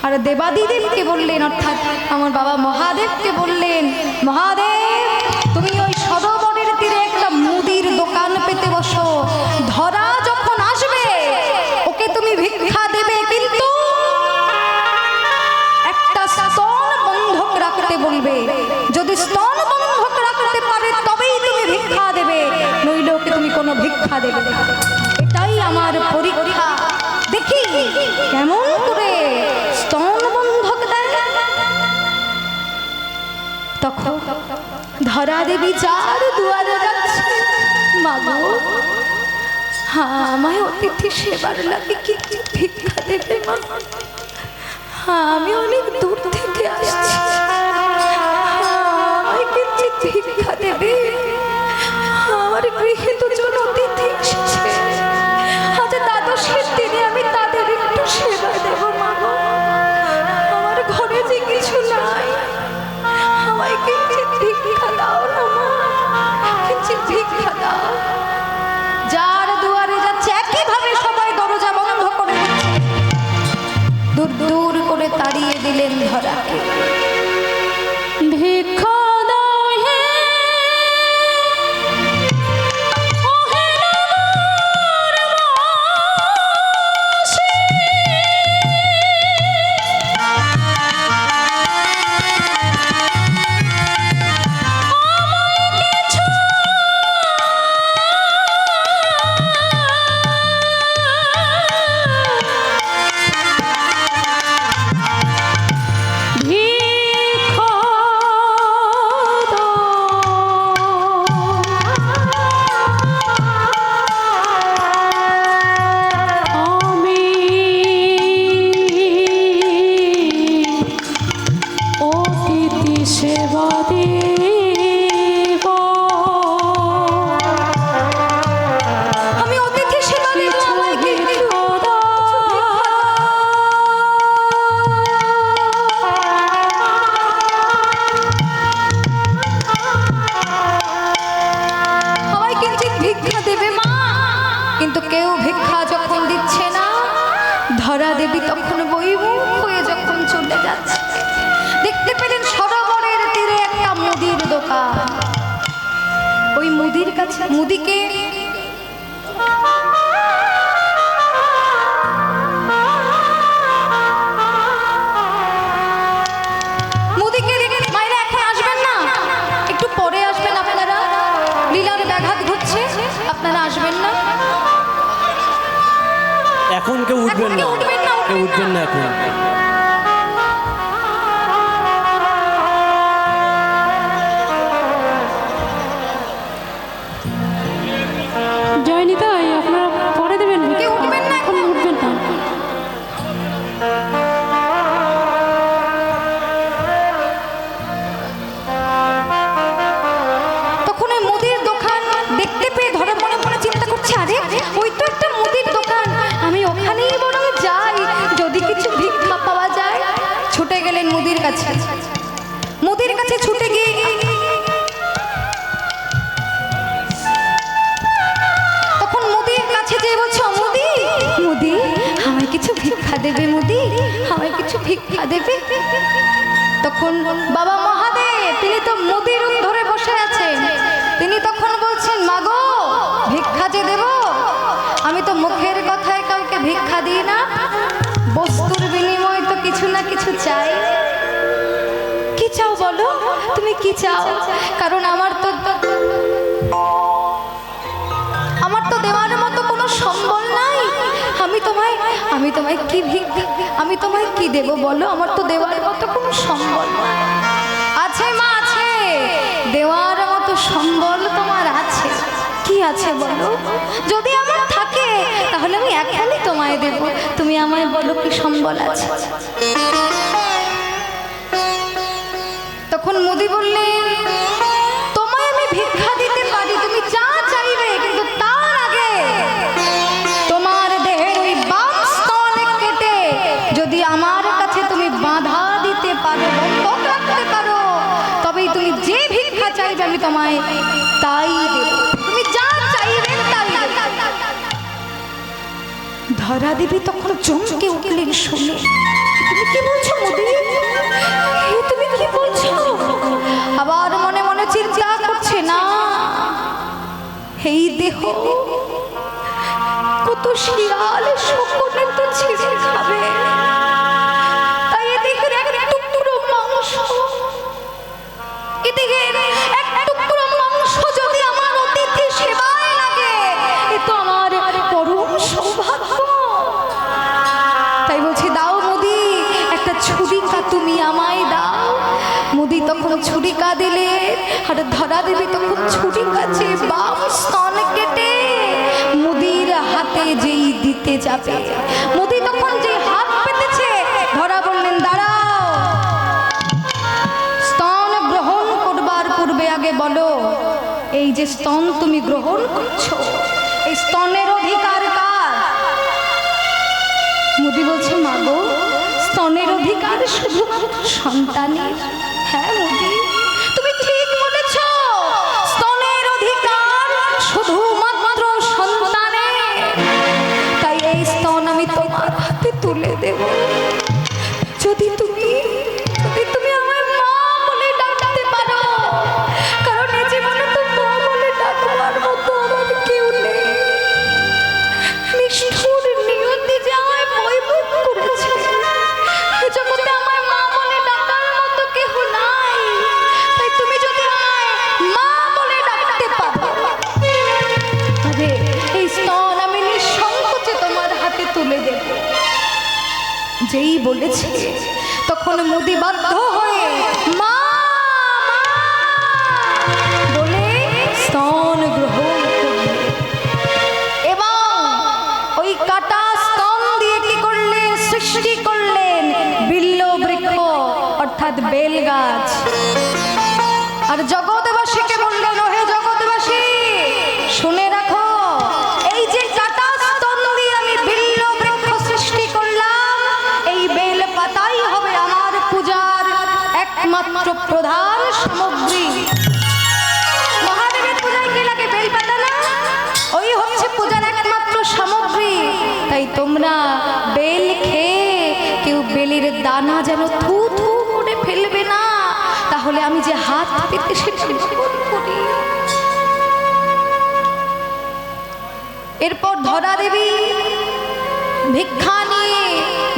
আর দেবাদিদেবকে বললেন, অর্থাৎ আমার বাবা মহাদেবকে বললেন, মহাদেব তুমি ওই সরোবরের তীরে একটা মুদির দোকান পেতে বসো। ধরা যখন আসবে ওকে তুমি ভিক্ষা দেবে, কিন্তু একটা স্তন বন্ধক রাখতে বলবে। যদি স্তন বন্ধক রাখতে পারে তবেই তুমি ভিক্ষা দেবে, নইলে ওকে তুমি কোনো ভিক্ষা দেবে না। এটাই আমার পরীক্ষা, দেখি কেমন করে স্তন বন্ধক দেয়। তখন ধরা দেবী যার দুয়ারে যাচ্ছে, মাগো হ্যাঁ আমায় অতিথি সেবার লাগে, কি ভিক্ষা দেবে মা? হ্যাঁ আমি অনেক দূর থেকে আসছি, আমায় কি ভিক্ষা দেবে? আমার গৃহে দুজন অতিথি এসেছে, আজ দ্বাদশের দিনে আমি তাদের একটু সেবা দেব। মা গো, আমার ঘরে যে কিছু নাই, আমায় কিঞ্চিৎ ভিক্ষা দাও না মা, কিঞ্চিৎ ভিক্ষা দাও। যার দুয়ারে যাচ্ছে একইভাবে সবাই দরজা বন্ধ করে দিচ্ছে। দূর দূর করে তাড়িয়ে দিলেন ধরাকে। ভিক্ষা দাও হে, ও হে নগরবাসী। সেবা দেব, আমি অতিথি সেবা দেব, আমায় ভিক্ষা দাও। আমায় কিঞ্চিৎ ভিক্ষা দেবে মা। কিন্তু কেউ ভিক্ষা যখন দিচ্ছে না, ধরা দেবী তখন বইমুখ হয়ে যখন চলে যাচ্ছে, দেখতে পেলেন সরোবরের তীরে একটা মুদির দোকান। ওই মুদির কাছে মুদিকে মুদিকে মায়েরা এখন আসবেন না, একটু পরে আসবেন আপনারা, লীলার ব্যাঘাত ঘটছে, আপনারা আসবেন না। এখন কেউ উঠবেন না, উঠবেন না, কেউ উঠবেন না এখন। জয়নিতাই আপনারা পরে দেবেন, কেউ উঠবেন না, এখন উঠবেন না। তখন ওই মুদির দোকান দেখতে পেয়ে ধরে মনে মনে চিন্তা করছে, আরে ওই তো একটা মুদির দোকান, আমি ওখানেই বরং যাই, যদি কিছু ভিক্ষা ভিক্ষা দেবে? তখন বাবা মহাদেব তিনি তো মুদির ধরে বসে আছেন, তিনি তখন বলছেন, মাগো ভিক্ষা যে দেব, আমি তো মুখের কথায় কাউকে ভিক্ষা দিই না, বস্তুর বিনিময়ে তো কিছু না কিছু চাই। কি চাও বলো, তুমি কি চাও? কারণ আমার তো দেওয়ার মতো কোনো সম্বল নাই। আমি তোমায় কি আমি তোমায় কি দেব বলো? আমার তো দেওয়ার মতো কোনো সম্বল নাই। আছে মা, আছে, দেওয়ার মতো সম্বল তোমার আছে। কি আছে বলো? যদি আমার থাকে তাহলে আমি এখনই তোমায় দেব। তুমি আমায় বলো কি সম্বল আছে। তখন মুদি বললেন, তোমায় আমি ভিক্ষা দিতে পারি, তুমি যা চাইবে, কিন্তু তার আগে তোমার দেহের ওই বাম স্তনে কেটে যদি আমার কাছে তুমি বাধা দিতে পারো, বন্ধক রাখতে পারো, তবেই তুমি যে ভিক্ষা চাইবে আমি তোমায় তাই দেব। তুমি যা চাইবে তাই দেব। ধরা দেবী তখন চমকে উঠলেন শুনে, তুমি কি বলছো মুদি? তুমি কি বলছো? আবার মনে মনে চিন্তা করছে, না এই দেহ কত শিয়াল শকুনে তো ছিঁড়ে খাবে, তাই এদিকে এক টুকরো মাংস, এদিকে এক টুকরো মাংস যদি আমার অতিথি সেবায় লাগে, এ তো আমার পরম সৌভাগ্য। তাই বলছি, দাও মুদি, একটা ছুরিকা তুমি আমায় দাও। মুদি তখন ছুরিকা দিলে, আর ধরা দেবী তখন ছুরিকা চেয়ে বাম স্তন কেটে মুদির হাতে যেই দিতে যাবে, মুদি তখন যে হাত পেতেছে, ধরা বললেন, দাঁড়াও, স্তন গ্রহণ করবার পূর্বে আগে বলো, এই যে স্তন তুমি গ্রহণ করছো, এই স্তনের অধিকার কার? মুদি বলছে, মাগো স্তনের অধিকার শুধুমাত্র সন্তানের। হ্যাঁ মুদি, তুমি ঠিক বলেছ, স্তনের অধিকার শুধুমাত্র সন্তানের। তাই এই স্তন আমি তোমার হাতে তুলে দেব, যদি তুমি আমার মা বলে ডাকতে পারো। কারণ এই জীবনে তো মা বলে ডাকবার মতো আমার কেউ নেই। নিষ্ঠুর নিয়তি যে আমায় বৈভব করেছে, জগতে আমায় মা বলে ডাকার মতো কেহ নাই। তাই তুমি যদি আমায় মা বলে ডাকতে পারো, তবে এই স্তন আমি নিঃসংকোচে তোমার হাতে তুলে দেব। যেই বলেছে তখন মুদি বাধ্য হয়ে মা বলে স্তন গ্রহণ করবে, এবং ওই কাটা স্তন দিয়ে কি করলেন? সৃষ্টি করলেন বিল্ল বৃক্ষ, অর্থাৎ বেল গাছ। আর জগৎবাসীকে বললেন, ওহে জগৎবাসী শুনে রাখো, এই যে কাটা স্তন দিয়ে আমি বিল্ল বৃক্ষ সৃষ্টি করলাম, এই বেল পাতাই হবে আমার পূজার একমাত্র প্রধান সামগ্রী। মহাদেবের পূজায় কি লাগে? বেল পাতা না? ওই হচ্ছে পূজার একমাত্র সামগ্রী। তাই তোমরা বেল খেয়ে কেউ বেলের দানা যেন থু থু করে ফেলবে না, তাহলে আমি যে হাত পেতে সেটা করি। এরপর ধরা দেবী ভিক্ষা নিয়ে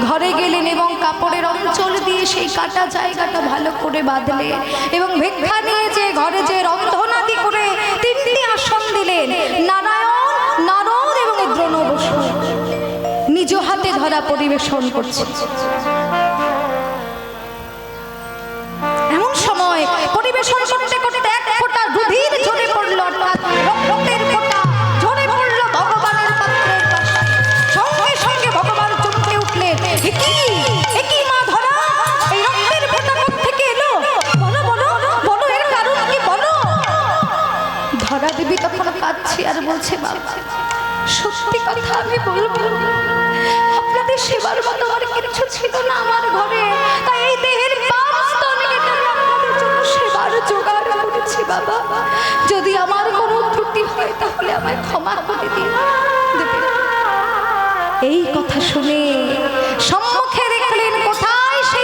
ঘরে গেলেন এবং কাপড়ের অঞ্চল দিয়ে সেই কাটা জায়গাটা ভালো করে বাঁধলেন, এবং ভিক্ষা নিয়ে যে ঘরে যে রন্ধনাদি করে 3টি আসন দিলেন, নারায়ণ, নারদ এবং দ্রোণ বসু নিজ হাতে ধরা পরিবেশন করছে। এমন সময় পরিবেশন করতে করতে এক ফোঁটা রুধির ঝরে পড়ল, অর্থাৎ রক্তের ফোঁটা ঝরে পড়ল ভগবানের পাত্রের পাশে। সঙ্গে সঙ্গে ভগবান চমকে উঠলেন, একি মা ধরা, এই রক্তের ফোঁটা কোত্থেকে এলো? বলো বলো বলো, এর কারণ কি বলো? ধরা দেবী তখন কাঁদছে আর বলছে, বাবা সত্যি কথা আমি বলবো, আপনাদের সেবার মতো আর কিছু ছিল না আমার ঘরে, তাই এই দেহের বাম স্তনে কেটে আমি আপনাদের জন্য সেবার জোগাড় করেছি। বাবা যদি আমার কোনো ত্রুটি হয় তাহলে আমায় ক্ষমা করে দিন। এই কথা শুনে সম্মুখে দেখলেন কোথায় সেই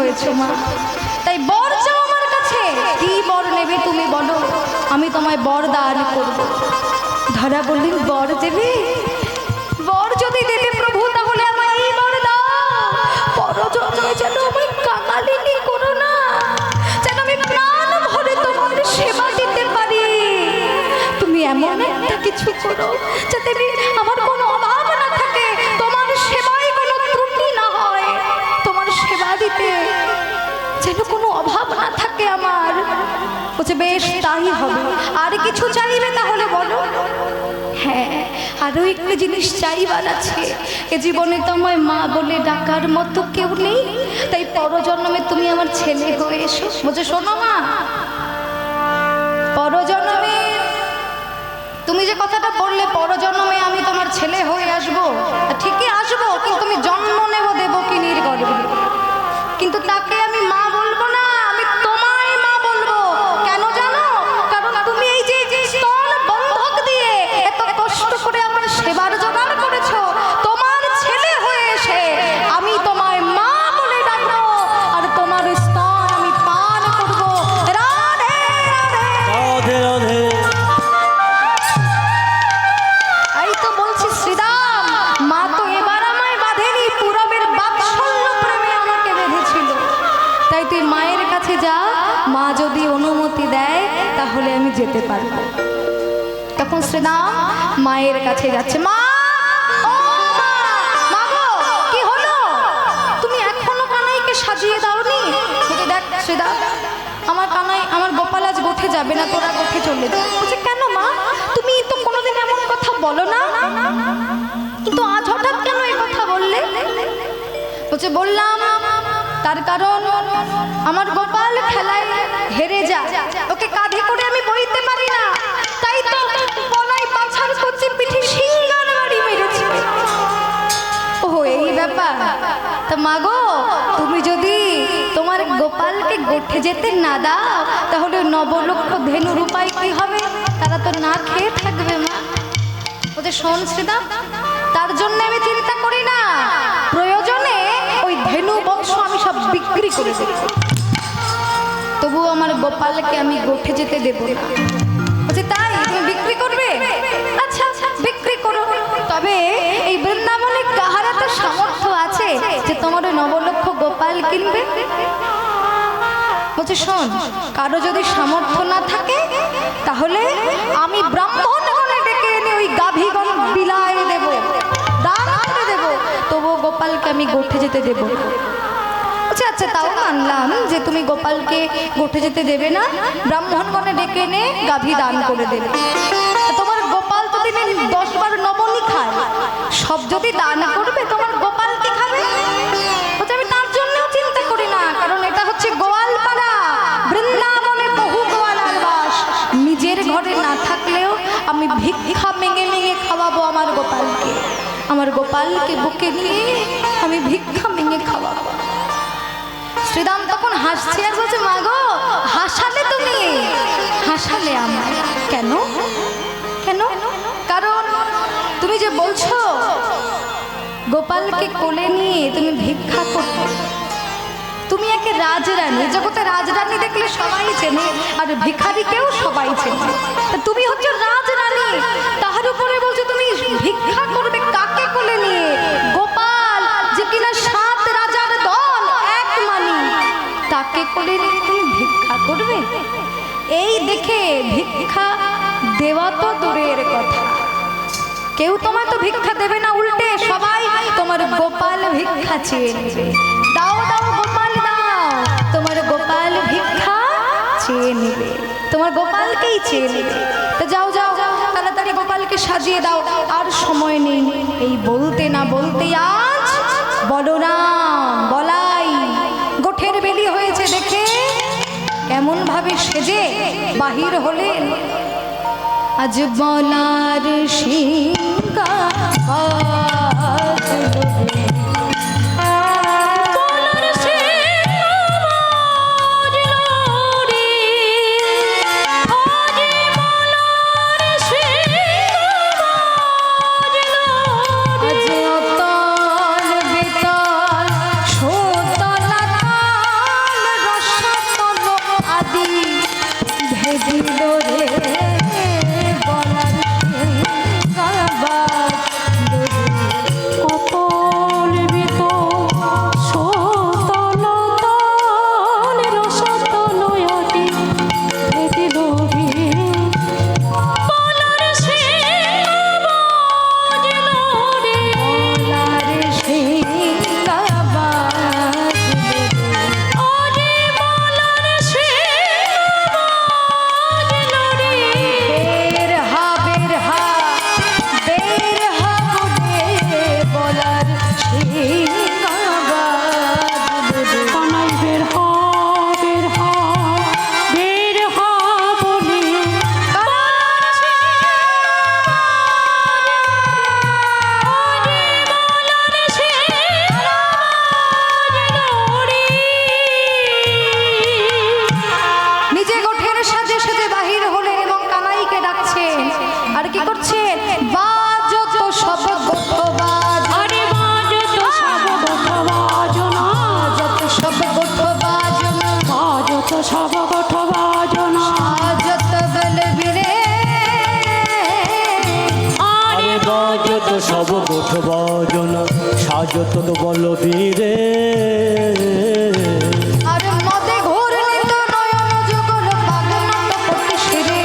হয়েছে মা, তাই বর চাও আমার কাছে। কি বর নেবে তুমি বলো, আমি তোমায় বর দান করব। ধরা বললেন বর দেবে? বর যদি দেবে প্রভু তাহলে আমায় এই বর দাও, পরজন্মে যেন আমায় কাঙালিনী করো না, যেন আমি প্রাণ ভরে তোমার সেবা দিতে পারি। তুমি এমন একটা কিছু করো যাতে আমার কোনো অভাব না থাকে, তোমার সেবায় কোনো ত্রুটি না হয়, তোমার সেবা দিতে যেন কোনো অভাব না থাকে আমার। বলছে বেশ তাই হবে। আর কিছু চাইবে তাহলে বলো? হ্যাঁ, আরও একটি জিনিস চাইবার আছে। এ জীবনে তো আমায় মা বলে ডাকার মতো কেউ নেই, তাই পরজন্মে তুমি আমার ছেলে হয়ে এসো। বলছে শোনো মা, পরজন্মে তুমি যে কথাটা বললে পরজন্মে আমি তোমার ছেলে হয়ে আসবো, ঠিকই আসবো, কিন্তু তুমি জন্ম নেব দেবকিনীর গর্ভে। কিন্তু তাকে আমি মা বলবো না, আমি তোমায় মা বলবো। কেন জানো? কারণ তুমি এই যে স্তন বন্ধক দিয়ে এত কষ্ট করে আমার সেবার জোগাড় করেছো, তোমার ছেলে হয়ে এসে আমি তোমায় মা বলে ডাকবো, আর তোমার স্তন আমি পান করবো। রাধে রাধে। রাধে রাধে। এই তো বলছি শ্রীরাম, মা তো এবার আমায় বাঁধেনি, পূরবের বাৎসল্য প্রেমে আমাকে বেঁধেছিল। তাই তুই মায়ের কাছে যা, মা যদি অনুমতি দেয় তাহলে আমি যেতে পারবো। তখন শ্রীরাম মায়ের কাছে যাচ্ছে। মা, ও মা, মা গো, কি হলো? তুমি এখনো কানাইকে সাজিয়ে দাওনি? বলছে দেখ শ্রীরাম, আমার কানাই, আমার গোপাল আজ গোঠে যাবে না, তোরা গোঠে চলে যা। বলছে কেন মা, তুমি তো কোনোদিন এমন কথা বলো না, কিন্তু আজ হঠাৎ কেন এই কথা বললে? বলছে বললাম তার কারণ আমার গোপাল খেলায় হেরে যায়, ওকে কাঁধে করে আমি বইতে পারি না, তাই তো বলাই পাছার করছে, পিঠে সিংহার বাড়ি মেরেছে। ও এই ব্যাপার। তা মাগো, তুমি যদি তোমার গোপালকে গোঠে যেতে না দাও তাহলে নবলক্ষ ধেনুর উপায় কি হবে? তারা তো না খেয়ে থাকবে মা। বলছে শোন শ্রীদাম, তার জন্য আমি চিন্তা করি না, প্রয়োজনে ওই ধেনু বংশ আমি সব বিক্রি করে দেব, তবুও আমার গোপালকে আমি গোঠে যেতে দেব না। বলছে তাই তুমি বিক্রি করবে? আচ্ছা আচ্ছা বিক্রি করো, তবে এই বৃন্দাবনে কাহারা তো সামর্থ্য আছে যে তোমার ওই নবলক্ষ গোপাল কিনবে? বলছে শোন, কারো যদি সামর্থ্য না থাকে তাহলে আমি ব্রাহ্মণগণে ডেকে এনে ওই গাভীগণ বিলায় দেব, দান করে দেব, তবুও গোপালকে আমি গোঠে যেতে দেব। আচ্ছা আচ্ছা তাও মানলাম যে তুমি গোপালকে গোঠে যেতে দেবে না, ব্রাহ্মণগণে ডেকে এনে গাভী দান করে দেবে। তোমার গোপাল তো দিনে 10 বার নবনী খায়, সব যদি দান করবে তোমার গোপাল কি খাবে? বলছে আমি তার জন্যও চিন্তা করি না, কারণ এটা হচ্ছে গোয়ালপাড়া, বৃন্দাবনে বহু গোয়ালার বাস। নিজের ঘরে না থাকলেও আমি ভিক্ষা মেঙে মেঙে খাওয়াবো আমার গোপালকে, আমার গোপালকে বুকে নিয়ে আমি ভিক্ষা মেঙে খাওয়াবো। শ্রীরাম তখন হাসছে আর বলছে মা গো, হাসালে তুমি, হাসালে আমার। কেন কেন? কারণ তুমি যে বলছো গোপালকে কোলে নিয়ে তুমি ভিক্ষা করতে, তুমি একে রাজরানী, জগতে রাজরানী দেখলে সবাই চেনে আর ভিখারিকেও সবাই চেনে, তুমি হচ্ছে রাজরানী, তাহার উপরে বলছো তুমি ভিক্ষা করবে কাকে কোলে নিয়ে? গোপাল যে কিনা 7 রাজার দল এক মানি, তাকে কোলে নিয়ে তুমি ভিক্ষা করবে? এই দেখে ভিক্ষা দেওয়া তো দূরের কথা, কেউ তোমায় তো ভিক্ষা দেবে না, উল্টে সবাই তোমার গোপাল ভিক্ষা চেয়ে নেবে। দাও দাও গোপাল দাও, তোমার গোপাল ভিক্ষা চেয়ে নেবে, তোমার গোপালকেই চেয়ে নেবে। তো যাও যাও তাড়াতাড়ি গোপালকে সাজিয়ে দাও, আর সময় নেই। এই বলতে না বলতে আজ বলরাম বলাই গোঠের বেলি হয়েছে দেখে কেমন ভাবে সেজে বাহির হলেন। আজ বলার সিংহা আজ তো বল বীরে আর মদে ঘূর্ণিত নয়ন যুগল পাগলত কোটি শিরে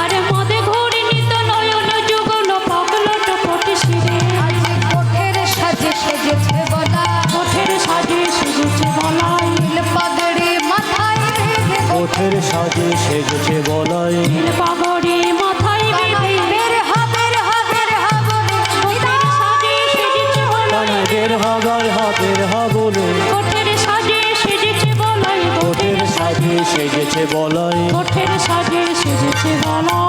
আর মদে ঘূর্ণিত নয়ন যুগল পাগলট পটি শিরে আজ কোঠের সাজে সেজেছে বলা ওঠের সাজে সেজেছে বলাই নীল পাগড়ি মাথায় বেঁধে ওঠের সাজে সেজেছে বলাই নীল পাগড়ি মাথায় বেঁধে বের হা বের হা বের হা বলে ওঠের সাজে সেজেছে বলাই কানাই বের হবার হাবের হা বলে ওঠের সাজে সেজেছে বলাই ওঠের সাজে সেজেছে বলাই ওঠের সাজে সেজেছে বলাই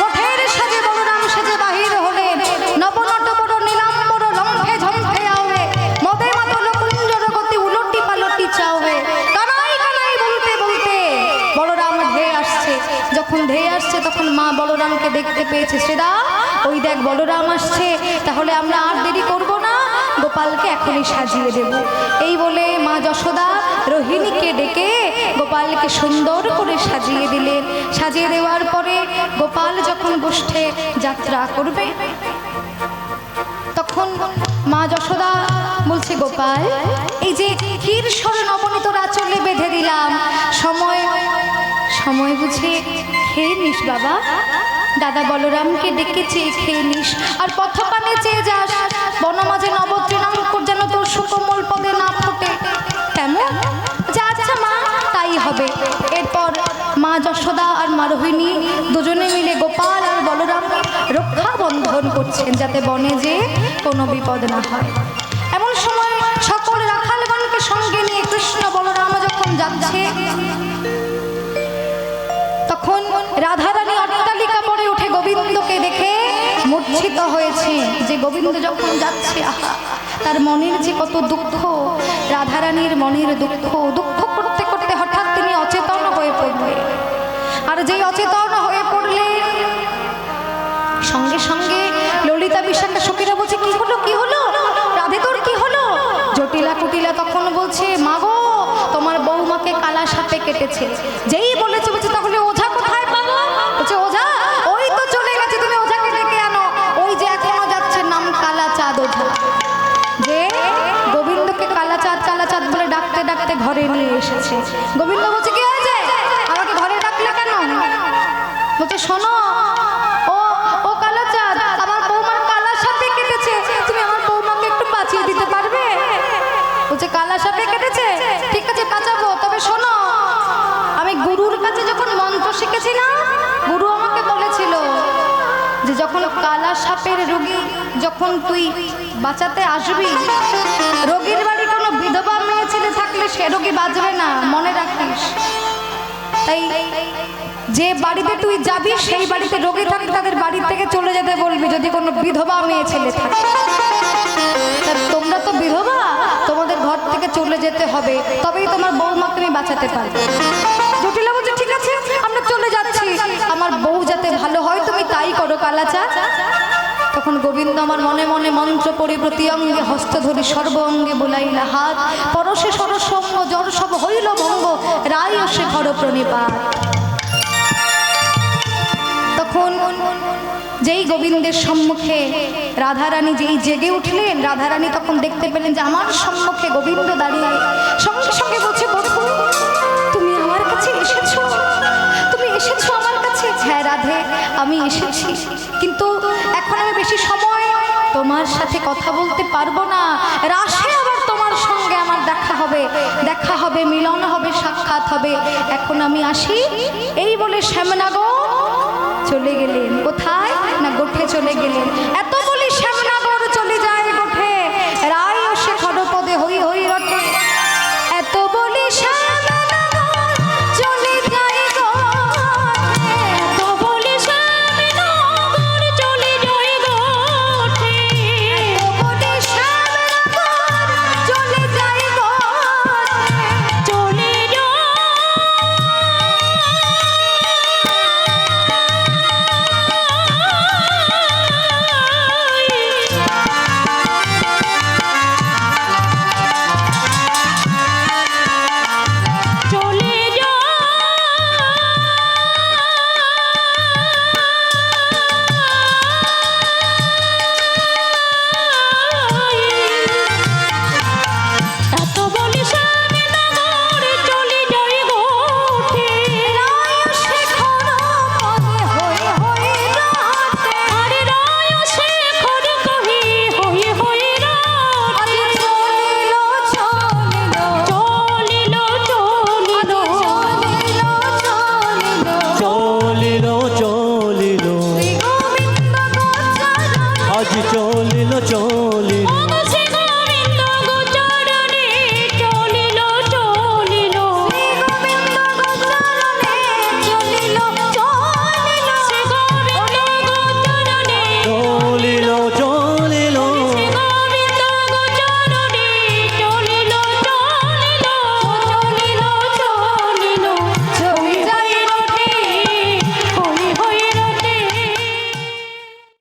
গোঠের সাজে বলরাম সেজে বাহির হলেন নবনট বড় নীলাম্বর রঙ্গে ঝঙ্গে আওয়ে মদে মাতল কুঞ্জর গতি উলটি পালটি চাওয়ে কানাই কানাই বলতে বলতে বলরাম ধেয়ে আসছে যখন ধেয়ে আসছে তখন মা বলরামকে দেখতে পেয়েছে সেদা ওই দেখ বলরাম আসছে তাহলে আমরা আর দেরি করব না গোপালকে এখনই সাজিয়ে দেব এই বলে মা যশোদা রোহিণীকে ডেকে গোপালকে সুন্দর করে সাজিয়ে দিলেন সাজিয়ে দেওয়ার পরে গোপাল যখন গোষ্ঠে যাত্রা করবে তখন মা যশোদা বলছে গোপাল এই যে ক্ষীর স্বর নবনীত আঁচলে বেঁধে দিলাম সময় সময় বুঝে খেয়ে নিস বাবা দাদা বলরামকে ডেকে চেয়ে খেয়ে নিস আর পথপানে চেয়ে যাস বনমাঝে নবতৃণাঙ্কুর যেন তোর সুকোমল পদে না ফোটে কেমন যা আচ্ছা মা তাই হবে এরপর মা যশোদা আর মা রোহিণী দুজনে মিলে গোপাল আর বলরাম রক্ষা বন্ধন করছেন যাতে বনে যে কোনো বিপদ না হয় এমন সময় সকল রাখালগণকে সঙ্গে নিয়ে কৃষ্ণ বলরাম যখন যাচ্ছে তখন রাধারানী অট্টালিকা পরে উঠে গোবিন্দকে দেখে মূর্ছিত হয়েছে যে গোবিন্দ যখন যাচ্ছে আহা তার মনের যে কত দুঃখ রাধারানীর মনের দুঃখ দুঃখ করতে করতে হঠাৎ তিনি অচেতন হয়ে পড়লেন আর যেই অচেতন হয়ে পড়লেন সঙ্গে সঙ্গে ললিতা বিশাখা সখীরা বলছে কি হলো রাধে তোর কি হলো জটিলা কুটিলা তখন বলছে মাগো তোমার বৌমাকে কালা সাপে কেটেছে যেই বলেছে বলছে তাহলে ওঝা কোথায় পাবো বলছে ওঝা ওই তো চলে গেছে তুমি ওঝাকে ডেকে আনো ওই যে এখনো যাচ্ছে নাম কালা চাঁদ ওঝা যে গোবিন্দকে কালা চাঁদ বলে ডাকতে ডাকতে ঘরে নিয়ে এসেছে গোবিন্দ বলছে কি হয়েছে আমাকে ঘরে ডাকলে কেন বলছে শোনো ও কালা চাঁদ আমার বৌমার কালা সাপে কেটেছে তুমি আমার বৌমাকে একটু বাঁচিয়ে দিতে পারবে বলছে কালা সাপে কেটেছে ঠিক আছে বাঁচাবো তবে শোনো আমি গুরুর কাছে যখন মন্ত্র শিখেছিলাম গুরু আমাকে বলেছিল যে যখন কালা সাপের রোগী যখন তুই বাঁচাতে আসবি রোগীর বাড়ি কোনো বিধবা মেয়ে ছেলে থাকলে সে রোগী বাঁচবে না মনে রাখিস তাই যে বাড়িতে তুই যাবি সেই বাড়িতে রোগী থাকলে তাদের বাড়ি থেকে চলে যেতে বলবি যদি কোনো বিধবা মেয়ে ছেলে থাকে তা তোমরা তো বিধবা তোমাদের ঘর থেকে চলে যেতে হবে তবেই তোমার বৌমাকে তুমি বাঁচাতে পারবে জটিলা বলছে ঠিক আছে আমরা চলে যাচ্ছি আমার বউ যাতে ভালো হয় তুমি তাই করো কালাচাঁদ তখন গোবিন্দ আমার মনে মনে মন্ত্র পড়ে প্রতি অঙ্গে হস্ত ধরি সর্ব অঙ্গে বোলাইলা হাত পরশে সরসঙ্গ জর সব হইল ভঙ্গ রায় সে ঘর প্রণিপাত তখন যেই গোবিন্দের সম্মুখে রাধারানী যেই জেগে উঠলেন রাধারানী তখন দেখতে পেলেন যে আমার সম্মুখে গোবিন্দ দাঁড়িয়ে সঙ্গে সঙ্গে বলছে বধূ তুমি আমার কাছে এসেছো তুমি এসেছো আমার কাছে হ্যাঁ রাধে আমি এসেছি কিন্তু এখন আমি বেশি সময় তোমার সাথে কথা বলতে পারবো না রাসে আবার তোমার সঙ্গে আমার দেখা হবে মিলন হবে সাক্ষাৎ হবে এখন আমি আসি এই বলে শ্যামনগর চলে গেলেন কোথায় না গোঠে চলে গেলেন এত